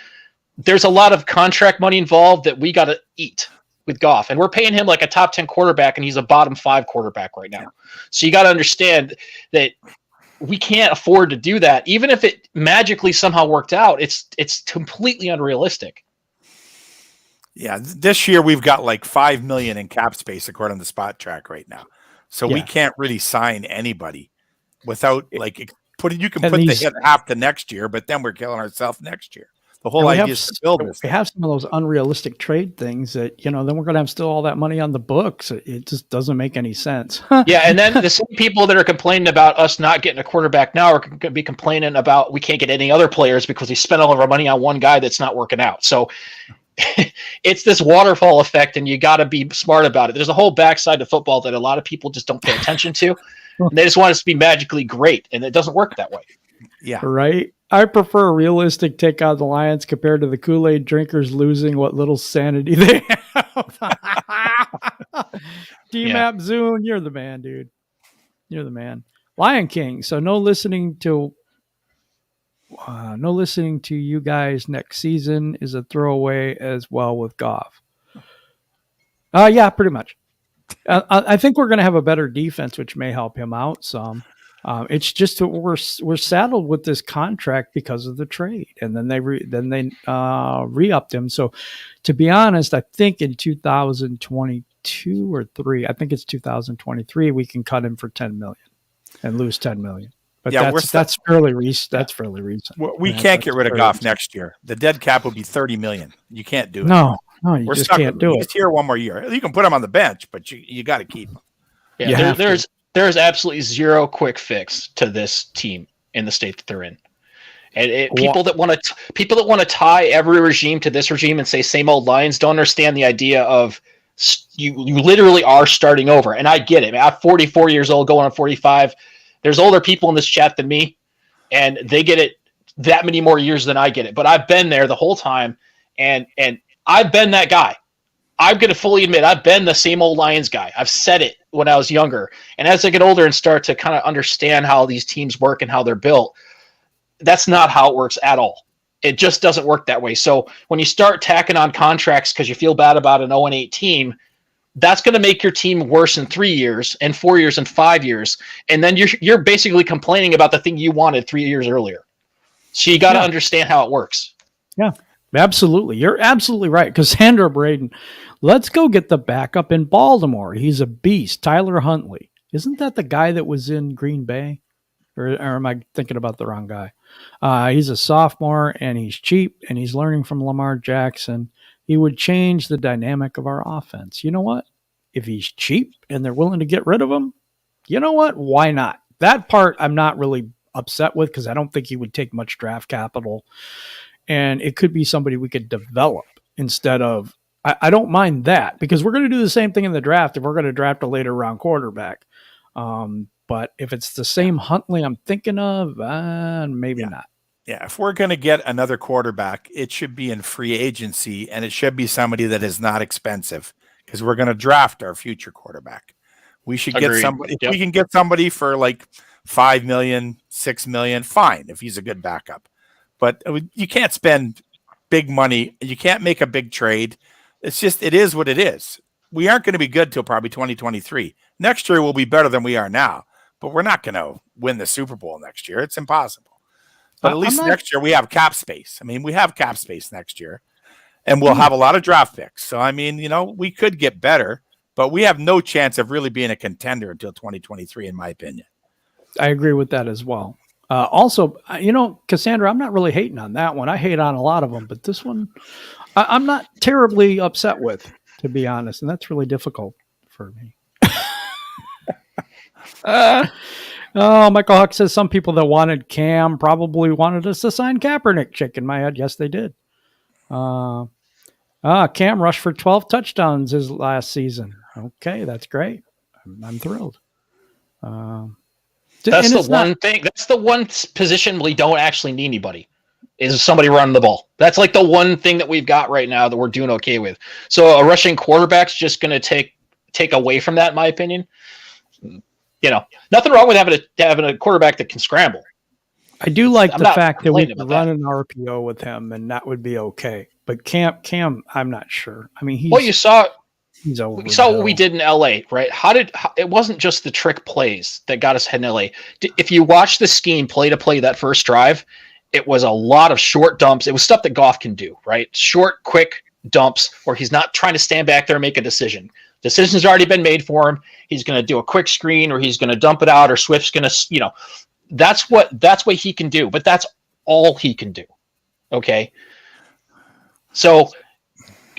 there's a lot of contract money involved that we got to eat with Goff. And we're paying him like a top 10 quarterback, and he's a bottom 5 quarterback right now. So you got to understand that we can't afford to do that. Even if it magically somehow worked out, it's completely unrealistic. Yeah, this year we've got like $5 million in cap space according to Spot Track right now, so we can't really sign anybody without like putting. You can put the hit half to next year, but then we're killing ourselves next year. The whole idea is to build this. We have some of those unrealistic trade things that then we're going to have still all that money on the books. It just doesn't make any sense. Yeah, and then the same people that are complaining about us not getting a quarterback now are going to be complaining about we can't get any other players because we spent all of our money on one guy that's not working out. So it's this waterfall effect, and you got to be smart about it. There's a whole backside to football that a lot of people just don't pay attention to. And they just want us to be magically great, and it doesn't work that way. Yeah. Right. I prefer a realistic take on the Lions compared to the Kool-Aid drinkers losing what little sanity they have. D-Map Zune, you're the man, dude. You're the man. Lion King. So no listening to you guys next season is a throwaway as well with Goff. Yeah, pretty much. I think we're going to have a better defense, which may help him out some. It's just that we're saddled with this contract because of the trade, and then they re-upped him. So, to be honest, I think in 2022 or 3, I think it's 2023, we can cut him for $10 million and lose $10 million. But that's fairly recent. That's fairly recent. We can't get rid of Goff next year. The dead cap will be $30 million. You can't do it. No, you just can't do it. He's here one more year. You can put him on the bench, but you got to keep him. Yeah, there's absolutely zero quick fix to this team in the state that they're in. And people that want to tie every regime to this regime and say same old Lions don't understand the idea of you literally are starting over. And I get it. I'm 44 years old, going on 45. There's older people in this chat than me, and they get it that many more years than I get it. But I've been there the whole time, and I've been that guy. I'm going to fully admit I've been the same old Lions guy. I've said it when I was younger. And as I get older and start to kind of understand how these teams work and how they're built, that's not how it works at all. It just doesn't work that way. So when you start tacking on contracts because you feel bad about an 0-8 team, that's going to make your team worse in 3 years and 4 years and 5 years. And then you're basically complaining about the thing you wanted 3 years earlier. So you got to understand how it works. Yeah, absolutely. You're absolutely right. Because Sandra Braden, let's go get the backup in Baltimore. He's a beast. Tyler Huntley. Isn't that the guy that was in Green Bay? Or am I thinking about the wrong guy? He's a sophomore, and he's cheap, and he's learning from Lamar Jackson. He would change the dynamic of our offense. You know what? If he's cheap and they're willing to get rid of him, you know what? Why not? That part I'm not really upset with because I don't think he would take much draft capital. And it could be somebody we could develop instead of – I don't mind that because we're going to do the same thing in the draft if we're going to draft a later round quarterback. But if it's the same Huntley I'm thinking of, maybe not. Yeah, if we're going to get another quarterback, it should be in free agency, and it should be somebody that is not expensive because we're going to draft our future quarterback. We should get somebody. If we can get somebody for like $5 million, $6 million, fine, if he's a good backup. But you can't spend big money. You can't make a big trade. It is what it is. We aren't going to be good till probably 2023. Next year we'll be better than we are now, but we're not going to win the Super Bowl next year. It's impossible. But at least next year we have cap space. I mean, we have cap space next year, and we'll have a lot of draft picks. So, I mean, we could get better, but we have no chance of really being a contender until 2023, in my opinion. I agree with that as well. Also, Cassandra, I'm not really hating on that one. I hate on a lot of them, but this one, I'm not terribly upset with, to be honest, and that's really difficult for me. Michael Huck says some people that wanted Cam probably wanted us to sign Kaepernick. Shaking my head. Yes, they did. Cam rushed for 12 touchdowns his last season. Okay, that's great. I'm thrilled. That's the one thing. That's the one position we don't actually need anybody. Is somebody running the ball. That's like the one thing that we've got right now that we're doing okay with. So a rushing quarterback's just going to take away from that, in my opinion. Nothing wrong with having a quarterback that can scramble. I do like the fact that we can run an RPO with him, and that would be okay. But Cam, I'm not sure. I mean, you saw what we did in LA, right? It wasn't just the trick plays that got us ahead in LA. If you watch the scheme play to play that first drive, it was a lot of short dumps. It was stuff that Goff can do, right? Short, quick dumps where he's not trying to stand back there and make a decision. Decision's already been made for him. He's going to do a quick screen, or he's going to dump it out, or Swift's going to, that's what he can do. But that's all he can do. Okay. So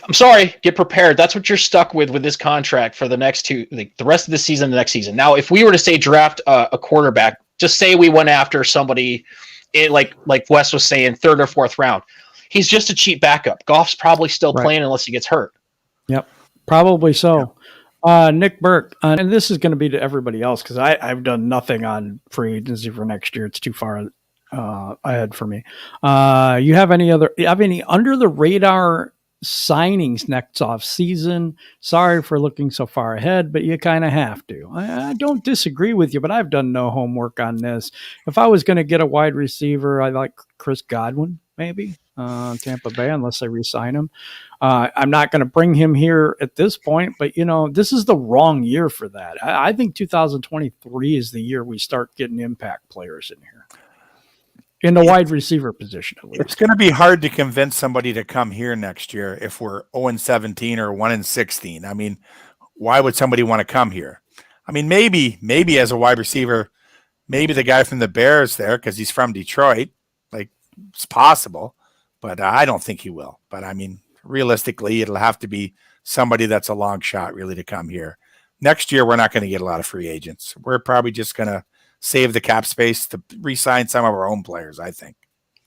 I'm sorry, get prepared. That's what you're stuck with this contract for the next the rest of the season, the next season. Now, if we were to say draft a quarterback, just say we went after somebody like Wes was saying, 3rd or 4th round. He's just a cheap backup. Goff's probably still playing unless he gets hurt. Yep, probably so. Nick Burke, and this is going to be to everybody else because I've done nothing on free agency for next year. It's too far ahead for me. You have any under the radar signings next off season? Sorry for looking so far ahead, but you kind of have to. I don't disagree with you, but I've done no homework on this. If I was going to get a wide receiver, I like Chris Godwin, maybe Tampa Bay, unless they re-sign him. I'm not going to bring him here at this point, but this is the wrong year for that. I think 2023 is the year we start getting impact players in here. In the wide receiver position, at least. It's going to be hard to convince somebody to come here next year if we're 0-17 or 1-16. I mean, why would somebody want to come here? I mean, maybe as a wide receiver, maybe the guy from the Bears there because he's from Detroit. Like, it's possible, but I don't think he will. But, I mean, realistically, it'll have to be somebody that's a long shot really to come here. Next year, we're not going to get a lot of free agents. We're probably just going to save the cap space to re-sign some of our own players, I think.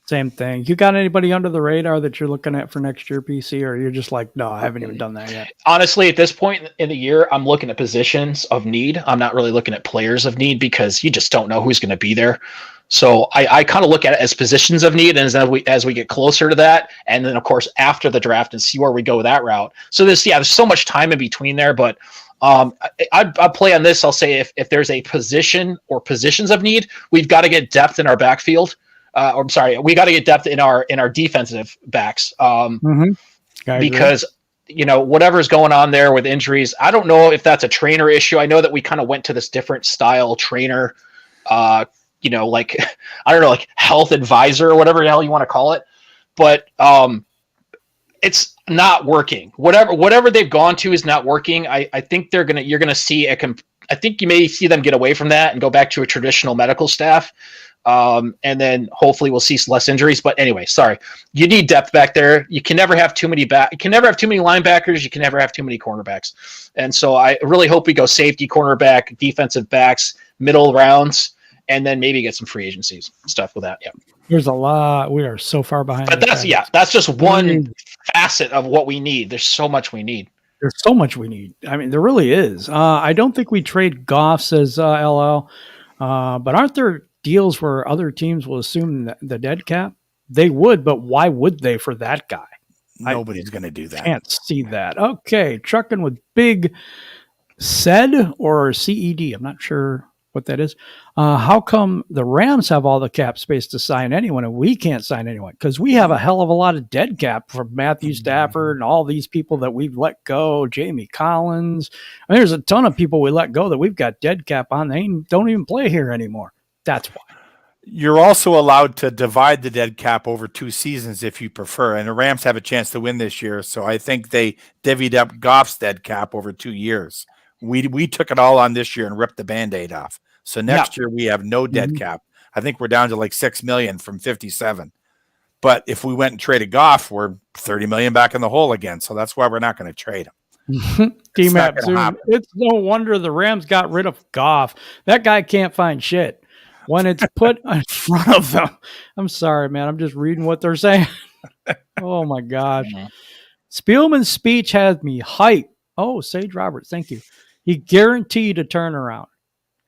Same thing. You got anybody under the radar that you're looking at for next year, PC, or you're just like, no, I haven't even done that yet? Honestly, at this point in the year, I'm looking at positions of need. I'm not really looking at players of need because you just don't know who's going to be there. So I kind of look at it as positions of need, and as we get closer to that, and then of course after the draft and see where we go that route. So there's so much time in between there, but I'll play on this. I'll say if there's a position or positions of need, we've got to get depth in our backfield. We got to get depth in our defensive backs. Because whatever's going on there with injuries, I don't know if that's a trainer issue. I know that we kind of went to this different style trainer, like I don't know, like health advisor or whatever the hell you want to call it, but it's not working. Whatever they've gone to is not working. I think you're gonna see I think you may see them get away from that and go back to a traditional medical staff. And then hopefully we'll see less injuries. But anyway, sorry. You need depth back there. You can never have too many You can never have too many linebackers. You can never have too many cornerbacks. And so I really hope we go safety, cornerback, defensive backs, middle rounds, and then maybe get some free agencies stuff with that. Yeah. There's a lot. We are so far behind. But that's just one facet of what we need. There's so much we need. There's so much we need. I mean, there really is. I don't think we trade Goff, says LL. But aren't there deals where other teams will assume the dead cap? They would, but why would they for that guy? Nobody's going to do that. Can't see that. Okay, trucking with Big Said or CED. I'm not sure what that is. How come the Rams have all the cap space to sign anyone and we can't sign anyone? Because we have a hell of a lot of dead cap from Matthew Stafford and all these people that we've let go. Jamie Collins. I mean, there's a ton of people we let go that we've got dead cap on. They don't even play here anymore. That's why. You're also allowed to divide the dead cap over 2 seasons if you prefer. And the Rams have a chance to win this year. So I think they divvied up Goff's dead cap over 2 years. We took it all on this year and ripped the Band-Aid off. So next year we have no dead cap. I think we're down to like 6 million from 57. But if we went and traded Goff, we're 30 million back in the hole again. So that's why we're not going to trade him. It's no wonder the Rams got rid of Goff. That guy can't find shit when it's put in front of them. I'm sorry, man. I'm just reading what they're saying. Oh my gosh. Spielman's speech had me hyped. Oh, Sage Roberts, thank you. He guaranteed a turnaround.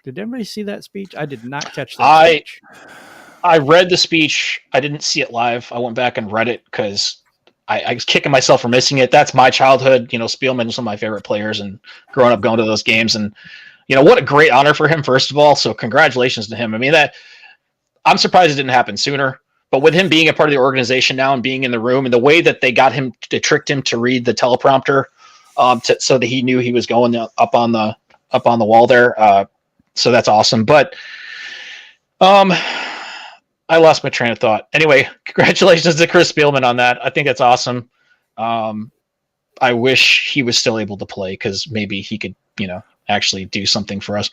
Did anybody see that speech? I did not catch that speech. I read the speech. I didn't see it live. I went back and read it because I was kicking myself for missing it. That's my childhood. Spielman was one of my favorite players and growing up going to those games. And, what a great honor for him, first of all. So congratulations to him. I mean, I'm surprised it didn't happen sooner. But with him being a part of the organization now and being in the room and the way that they tricked him to read the teleprompter so that he knew he was going up on the wall there. So that's awesome. But I lost my train of thought. Anyway, congratulations to Chris Spielman on that. I think that's awesome. I wish he was still able to play because maybe he could, actually do something for us.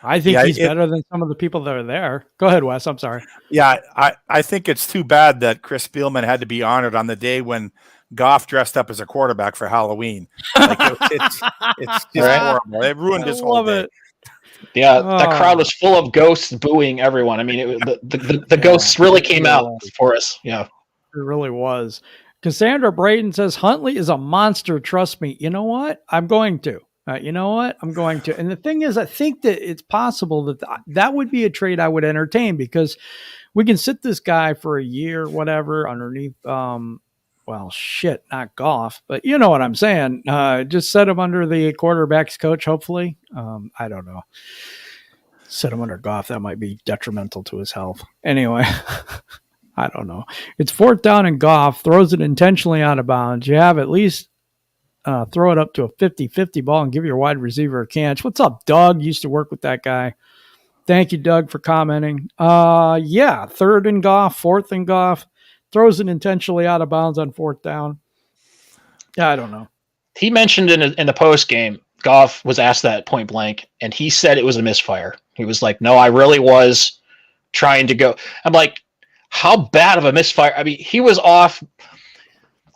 I think he's better than some of the people that are there. Go ahead, Wes. I'm sorry. Yeah, I think it's too bad that Chris Spielman had to be honored on the day when Goff dressed up as a quarterback for Halloween. Like it's just horrible. It ruined his whole day. Yeah, that crowd was full of ghosts booing everyone. I mean, the ghosts really came out for us. Yeah, it really was. Cassandra Braden says Huntley is a monster. Trust me. You know what? I'm going to. I'm going to. And the thing is, I think that it's possible that would be a trade I would entertain because we can sit this guy for a year, whatever, underneath. Not Goff, but you know what I'm saying. Just set him under the quarterback's coach. Hopefully, I don't know. Set him under Goff. That might be detrimental to his health. Anyway, I don't know. It's 4th down and Goff throws it intentionally out of bounds. You have at least throw it up to a 50-50 ball and give your wide receiver a catch. What's up, Doug? Used to work with that guy. Thank you, Doug, for commenting. 3rd and Goff, 4th and Goff. Throws it intentionally out of bounds on 4th down. Yeah, I don't know. He mentioned in the post game, Goff was asked that point blank, and he said it was a misfire. He was like, "No, I really was trying to go." I'm like, "How bad of a misfire?" I mean, he was off.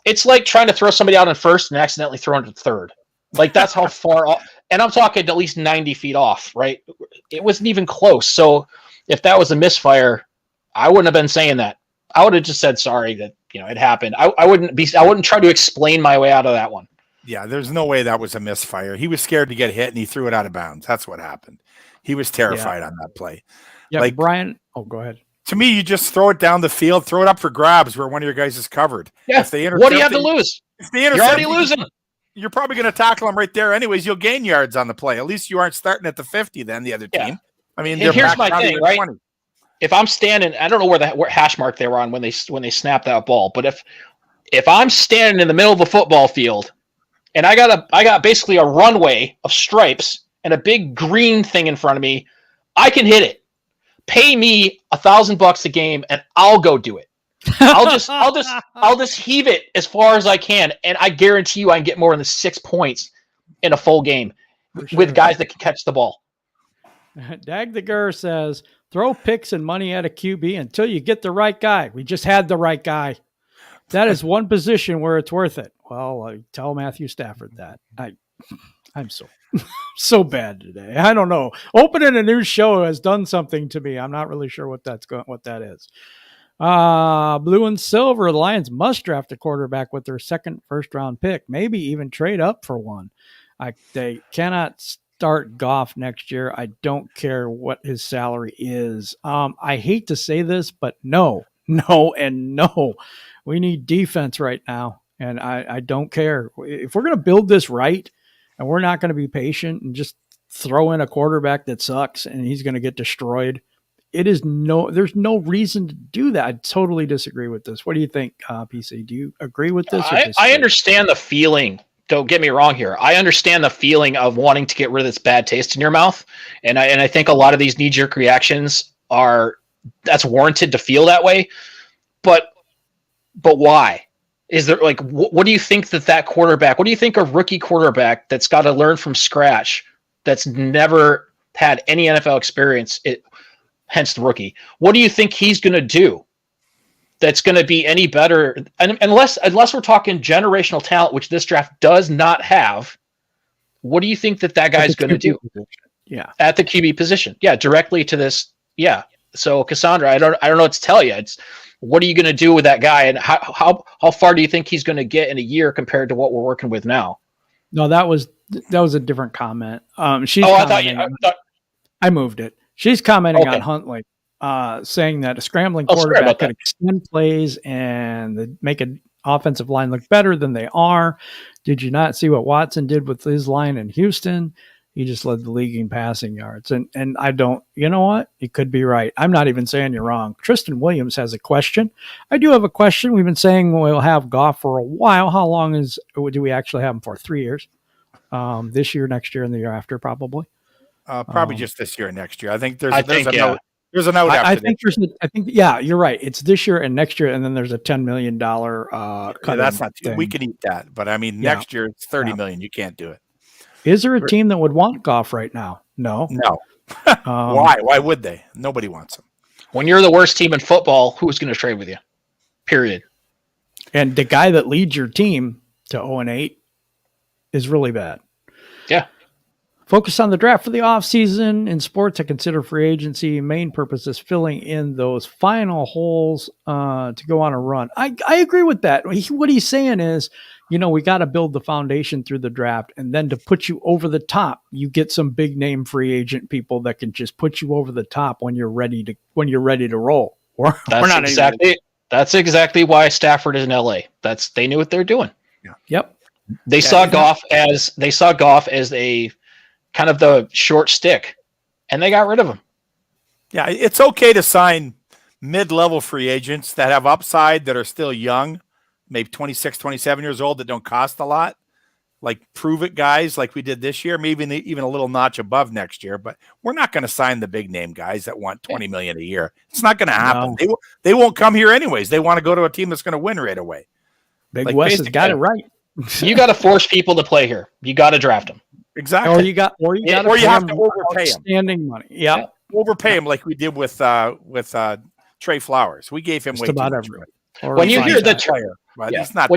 It's like trying to throw somebody out in first and accidentally throwing to third. Like that's how far off. And I'm talking at least 90 feet off, right? It wasn't even close. So if that was a misfire, I wouldn't have been saying that. I would have just said sorry that it happened. I wouldn't try to explain my way out of that one. Yeah, there's no way that was a misfire. He was scared to get hit and he threw it out of bounds. That's what happened. He was terrified on that play. Yeah, like Brian. Oh, go ahead. To me, you just throw it down the field, throw it up for grabs where one of your guys is covered. Yeah. What do you have to lose? You're already losing. You're probably going to tackle him right there anyways. You'll gain yards on the play. At least you aren't starting at the 50 then, the other team. Yeah. I mean, here's my thing, right? 20. If I'm standing, I don't know where hash mark they were on when they snapped that ball, but if I'm standing in the middle of the football field and I got basically a runway of stripes and a big green thing in front of me, I can hit it. Pay me $1,000 a game and I'll go do it. I'll just heave it as far as I can, and I guarantee you I can get more than 6 points in a full game with guys that can catch the ball. Dag the Gur says, throw picks and money at a QB until you get the right guy. We just had the right guy. That is one position where it's worth it. Well, tell Matthew Stafford that. I'm so bad today. I don't know. Opening a new show has done something to me. I'm not really sure what that is. Blue and silver, the Lions must draft a quarterback with their second first-round pick, maybe even trade up for one. They cannot start Goff next year. I don't care what his salary is. I hate to say this, but no. We need defense right now, and I don't care. If we're going to build this right, and we're not going to be patient and just throw in a quarterback that sucks and he's going to get destroyed, there's no reason to do that. I totally disagree with this. What do you think, PC? Do you agree with this? I understand the feeling. Don't get me wrong here. I understand the feeling of wanting to get rid of this bad taste in your mouth. And I think a lot of these knee-jerk reactions that's warranted to feel that way. But why? Is there what do you think that quarterback, what do you think a rookie quarterback that's got to learn from scratch, that's never had any NFL experience, hence the rookie. What do you think he's going to do that's going to be any better? And unless we're talking generational talent, which this draft does not have, what do you think that guy's going to do? Yeah, at the QB position. Yeah, directly to this. Yeah. So Cassandra, I don't know what to tell you. It's what are you going to do with that guy, and how far do you think he's going to get in a year compared to what we're working with now? No, that was a different comment. She's I moved it. She's commenting on Huntley, saying that a scrambling quarterback could extend plays and make an offensive line look better than they are. Did you not see what Watson did with his line in Houston? He just led the league in passing yards. And I don't, you know what? You could be right. I'm not even saying you're wrong. Tristan Williams has a question. I do have a question. We've been saying we'll have Goff for a while. How long do we actually have him for? 3 years? This year, next year, and the year after, probably. Probably just this year and next year. I think there's a note. I think you're right. It's this year and next year, and then there's a $10 million cut. Yeah, that's not thing. We can eat that, but I mean, next year it's $30 million. You can't do it. Is there a team that would want Goff right now? No. Why? Why would they? Nobody wants him. When you're the worst team in football, who's going to trade with you? Period. And the guy that leads your team to 0-8 is really bad. Yeah. Focus on the draft for the offseason. In sports, I consider free agency. Main purpose is filling in those final holes to go on a run. I agree with that. What he's saying is, we got to build the foundation through the draft, and then to put you over the top, you get some big name free agent people that can just put you over the top when you're ready to roll. That's exactly why Stafford is in LA. They knew what they're doing. Yeah. Yep. They saw Goff as a kind of the short stick, and they got rid of him. Yeah, it's okay to sign mid-level free agents that have upside, that are still young, maybe 26, 27 years old, that don't cost a lot, like prove-it guys like we did this year, maybe even a little notch above next year. But we're not going to sign the big-name guys that want $20 million a year. It's not going to happen. No. They won't come here anyways. They want to go to a team that's going to win right away. Big West has got it right. You got to force people to play here. You got to draft them. Exactly. Or you have to overpay them. Standing money. Yeah. Overpay him like we did with Trey Flowers. We gave him way too much. When you hear the term,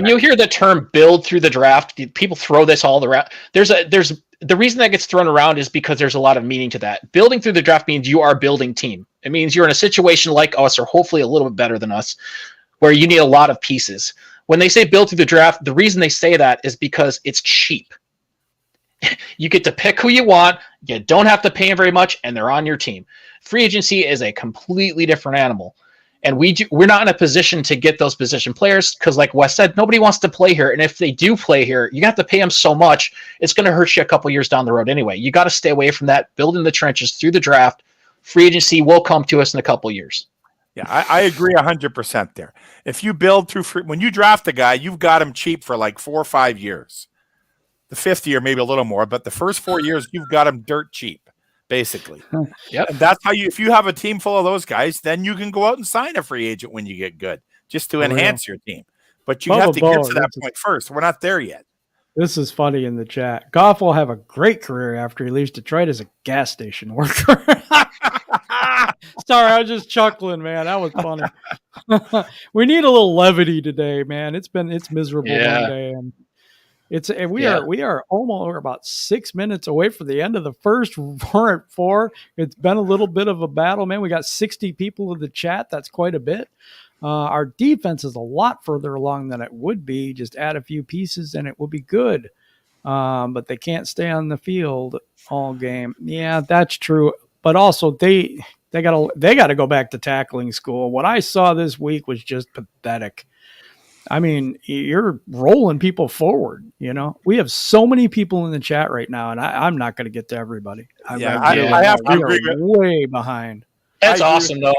you hear the term "build through the draft," people throw this all around. There's the reason that gets thrown around is because there's a lot of meaning to that. Building through the draft means you are building team. It means you're in a situation like us, or hopefully a little bit better than us, where you need a lot of pieces. When they say build through the draft, the reason they say that is because it's cheap. You get to pick who you want. You don't have to pay them very much, and they're on your team. Free agency is a completely different animal, and we're not in a position to get those position players because, like Wes said, nobody wants to play here. And if they do play here, you have to pay them so much, it's going to hurt you a couple years down the road anyway. You got to stay away from that. Build in the trenches through the draft. Free agency will come to us in a couple years. Yeah, I agree 100% there. If you build through when you draft a guy, you've got him cheap for like 4 or 5 years. The 5th year, maybe a little more, but the first 4 years, you've got them dirt cheap, basically. Yep. And that's how if you have a team full of those guys, then you can go out and sign a free agent when you get good, just to enhance your team. But you have to get to that point first. We're not there yet. This is funny in the chat. Goff will have a great career after he leaves Detroit as a gas station worker. Sorry, I was just chuckling, man. That was funny. We need a little levity today, man. It's miserable Monday, and we're about 6 minutes away from the end of the first. We're at 4. It's been a little bit of a battle, man. We got 60 people in the chat. That's quite a bit. Our defense is a lot further along than it would be. Just add a few pieces and it will be good. But they can't stay on the field all game. Yeah, that's true. But also they gotta go back to tackling school. What I saw this week was just pathetic. I mean, you're rolling people forward. We have so many people in the chat right now, and I'm not going to get to everybody. I have to agree. Way behind. That's awesome, though.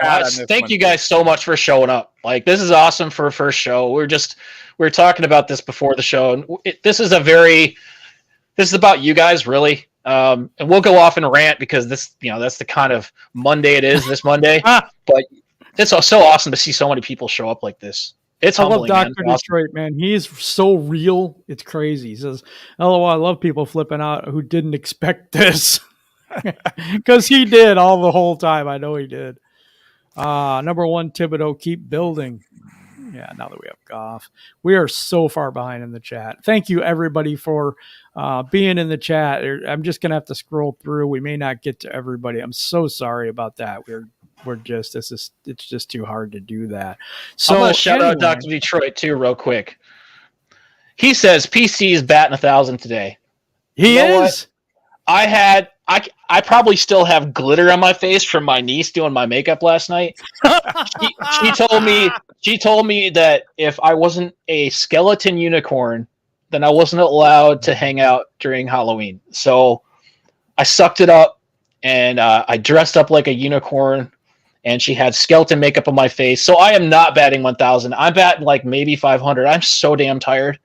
Thank you guys so much for showing up. Like, this is awesome for a first show. We're talking about this before the show, and this is about you guys, really. And we'll go off and rant because that's the kind of Monday it is this Monday. But it's so awesome to see so many people show up like this. It's humbling. I love Dr. Detroit, man. He's so real. It's crazy. He says, "LOL, I love people flipping out who didn't expect this." Because he did all the whole time. I know he did. Number 1, Thibodeau, keep building. Yeah, now that we have Goff. We are so far behind in the chat. Thank you, everybody, for being in the chat. I'm just going to have to scroll through. We may not get to everybody. I'm so sorry about that. It's just too hard to do that. So I'm going to shout out Dr. Detroit, too, real quick. He says PC is batting 1,000 today. He is. I probably still have glitter on my face from my niece doing my makeup last night. She told me that if I wasn't a skeleton unicorn, then I wasn't allowed to hang out during Halloween. So I sucked it up and I dressed up like a unicorn, and she had skeleton makeup on my face. So I am not batting 1,000. I'm batting like maybe 500. I'm so damn tired.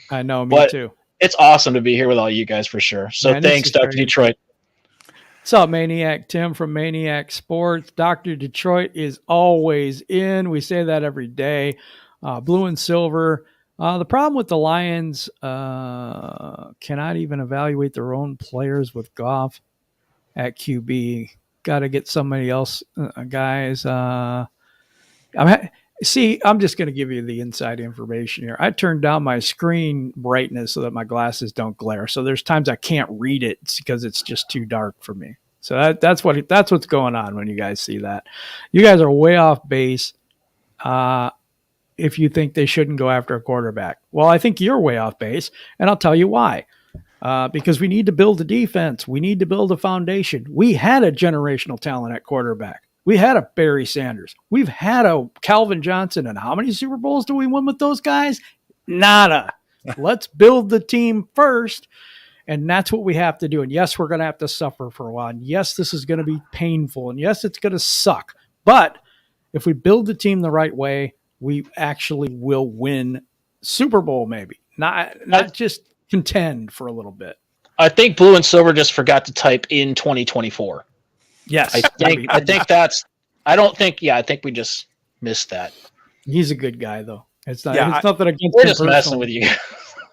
I know, me too. It's awesome to be here with all you guys for sure. So thanks, Dr. Detroit. What's up, Maniac Tim from Maniac Sports? Dr. Detroit is always in. We say that every day. Blue and silver. The problem with the Lions cannot even evaluate their own players with Goff at QB. Got to get somebody else, guys. I'm just going to give you the inside information here. I turned down my screen brightness so that my glasses don't glare. So there's times I can't read it because it's just too dark for me. So that's what's going on when you guys see that. You guys are way off base if you think they shouldn't go after a quarterback. Well, I think you're way off base, and I'll tell you why. Because we need to build a defense. We need to build a foundation. We had a generational talent at quarterback. We had a Barry Sanders. We've had a Calvin Johnson. And how many Super Bowls do we win with those guys? Nada. Let's build the team first. And that's what we have to do. And yes, we're going to have to suffer for a while. And yes, this is going to be painful. And yes, it's going to suck. But if we build the team the right way, we actually will win Super Bowl maybe. Not just contend for a little bit. I think Blue and Silver just forgot to type in 2024. Yes. I think we just missed that. He's a good guy, though. It's nothing against we're just messing with you.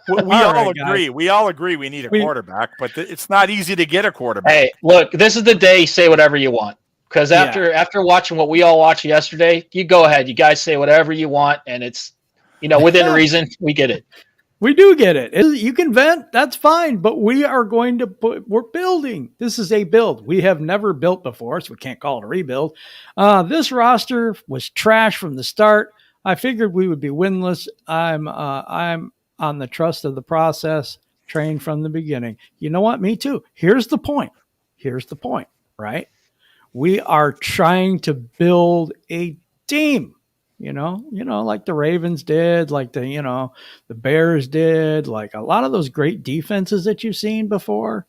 We all agree we need a quarterback, but it's not easy to get a quarterback. Hey, look, this is the day. Say whatever you want. Because after watching what we all watched yesterday, you go ahead. You guys say whatever you want, and it's within reason. We get it. We do get it. You can vent. That's fine. But we are going to we're building. This is a build. We have never built before, so we can't call it a rebuild. This roster was trash from the start. I figured we would be winless. I'm on the trust of the process, trained from the beginning. You know what? Me too. Here's the point, right? We are trying to build a team. Like the Ravens did, like the Bears did, like a lot of those great defenses that you've seen before.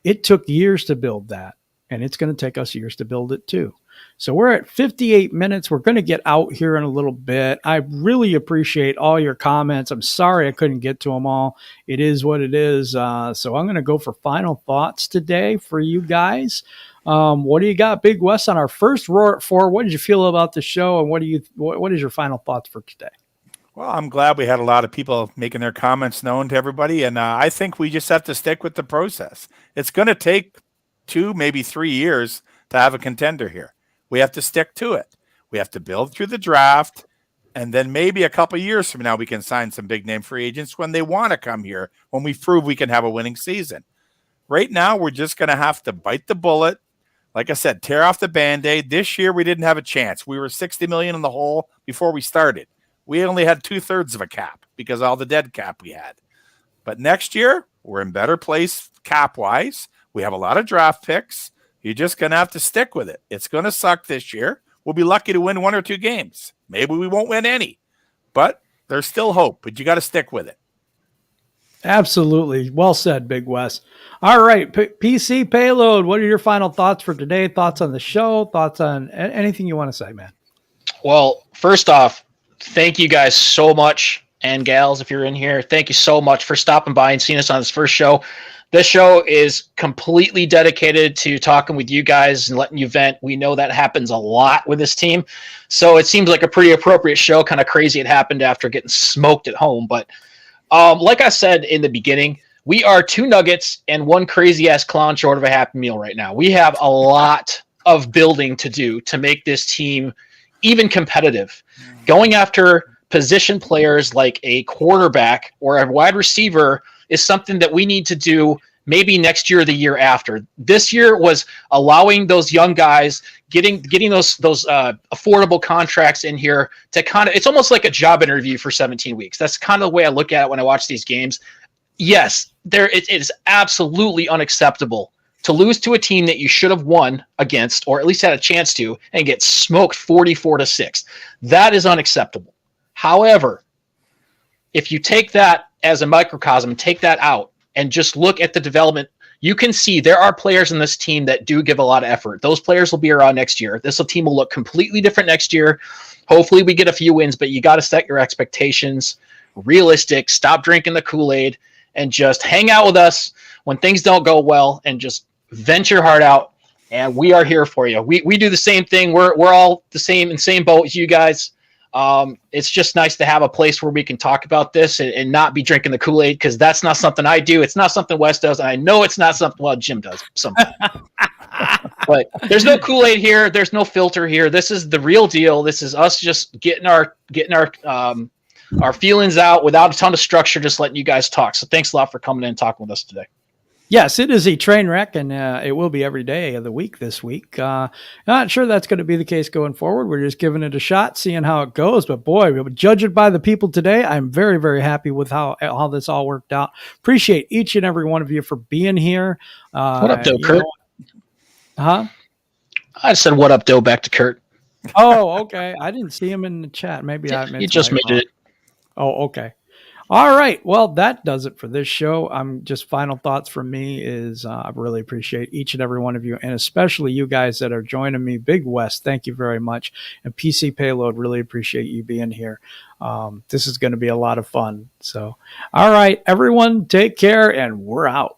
It took years to build that, and it's going to take us years to build it too. So we're at 58 minutes. We're going to get out here in a little bit. I really appreciate all your comments. I'm sorry I couldn't get to them all. It is what it is. So I'm going to go for final thoughts today for you guys. What do you got, Big Wes, on our first Roar at 4? What did you feel about the show, and what is your final thoughts for today? Well, I'm glad we had a lot of people making their comments known to everybody, and I think we just have to stick with the process. It's going to take 2, maybe 3 years to have a contender here. We have to stick to it. We have to build through the draft, and then maybe a couple years from now we can sign some big-name free agents when they want to come here, when we prove we can have a winning season. Right now, we're just going to have to bite the bullet. Like I said, tear off the Band-Aid. This year, we didn't have a chance. We were $60 million in the hole before we started. We only had 2/3 of a cap because of all the dead cap we had. But next year, we're in better place cap-wise. We have a lot of draft picks. You're just going to have to stick with it. It's going to suck this year. We'll be lucky to win 1 or 2 games. Maybe we won't win any. But there's still hope. But you got to stick with it. Absolutely. Well said, Big Wes. All right, PC Payload, what are your final thoughts for today? Thoughts on the show? Thoughts on anything you want to say, man? Well, first off, thank you guys so much, and gals, if you're in here, thank you so much for stopping by and seeing us on this first show. This show is completely dedicated to talking with you guys and letting you vent. We know that happens a lot with this team, so it seems like a pretty appropriate show. Kind of crazy it happened after getting smoked at home, but like I said in the beginning, we are 2 nuggets and 1 crazy ass clown short of a Happy Meal right now. We have a lot of building to do to make this team even competitive. Going after position players like a quarterback or a wide receiver is something that we need to do maybe next year or the year after. This year was allowing those young guys, getting those affordable contracts in here to kind of, it's almost like a job interview for 17 weeks. That's kind of the way I look at it when I watch these games. Yes, it is absolutely unacceptable to lose to a team that you should have won against, or at least had a chance to, and get smoked 44-6. That is unacceptable. However, if you take that as a microcosm, take that out, and just look at the development, you can see there are players in this team that do give a lot of effort. Those players will be around next year. This team will look completely different next year. Hopefully we get a few wins, but you got to set your expectations realistic, stop drinking the Kool-Aid, and just hang out with us when things don't go well and just vent your heart out. And we are here for you. We do the same thing. We're all the same boat as you guys. It's just nice to have a place where we can talk about this and not be drinking the Kool-Aid, because that's not something I do. It's not something Wes does. And I know it's not something, well, Jim does something. But there's no Kool-Aid here. There's no filter here. This is the real deal. This is us just getting our feelings out without a ton of structure, just letting you guys talk. So thanks a lot for coming in and talking with us today. Yes, it is a train wreck, and it will be every day of the week this week. Not sure that's going to be the case going forward. We're just giving it a shot, seeing how it goes. But boy, we would judge it by the people today. I'm very, very happy with how this all worked out. Appreciate each and every one of you for being here. What up, Doe, Curt? Huh? I said what up, Doe, back to Curt. Oh, okay. I didn't see him in the chat. Maybe you just made it. Oh, okay. All right. Well, that does it for this show. Just final thoughts from me is I really appreciate each and every one of you, and especially you guys that are joining me. Big West, thank you very much. And PC Payload, really appreciate you being here. This is going to be a lot of fun. So, all right, everyone, take care, and we're out.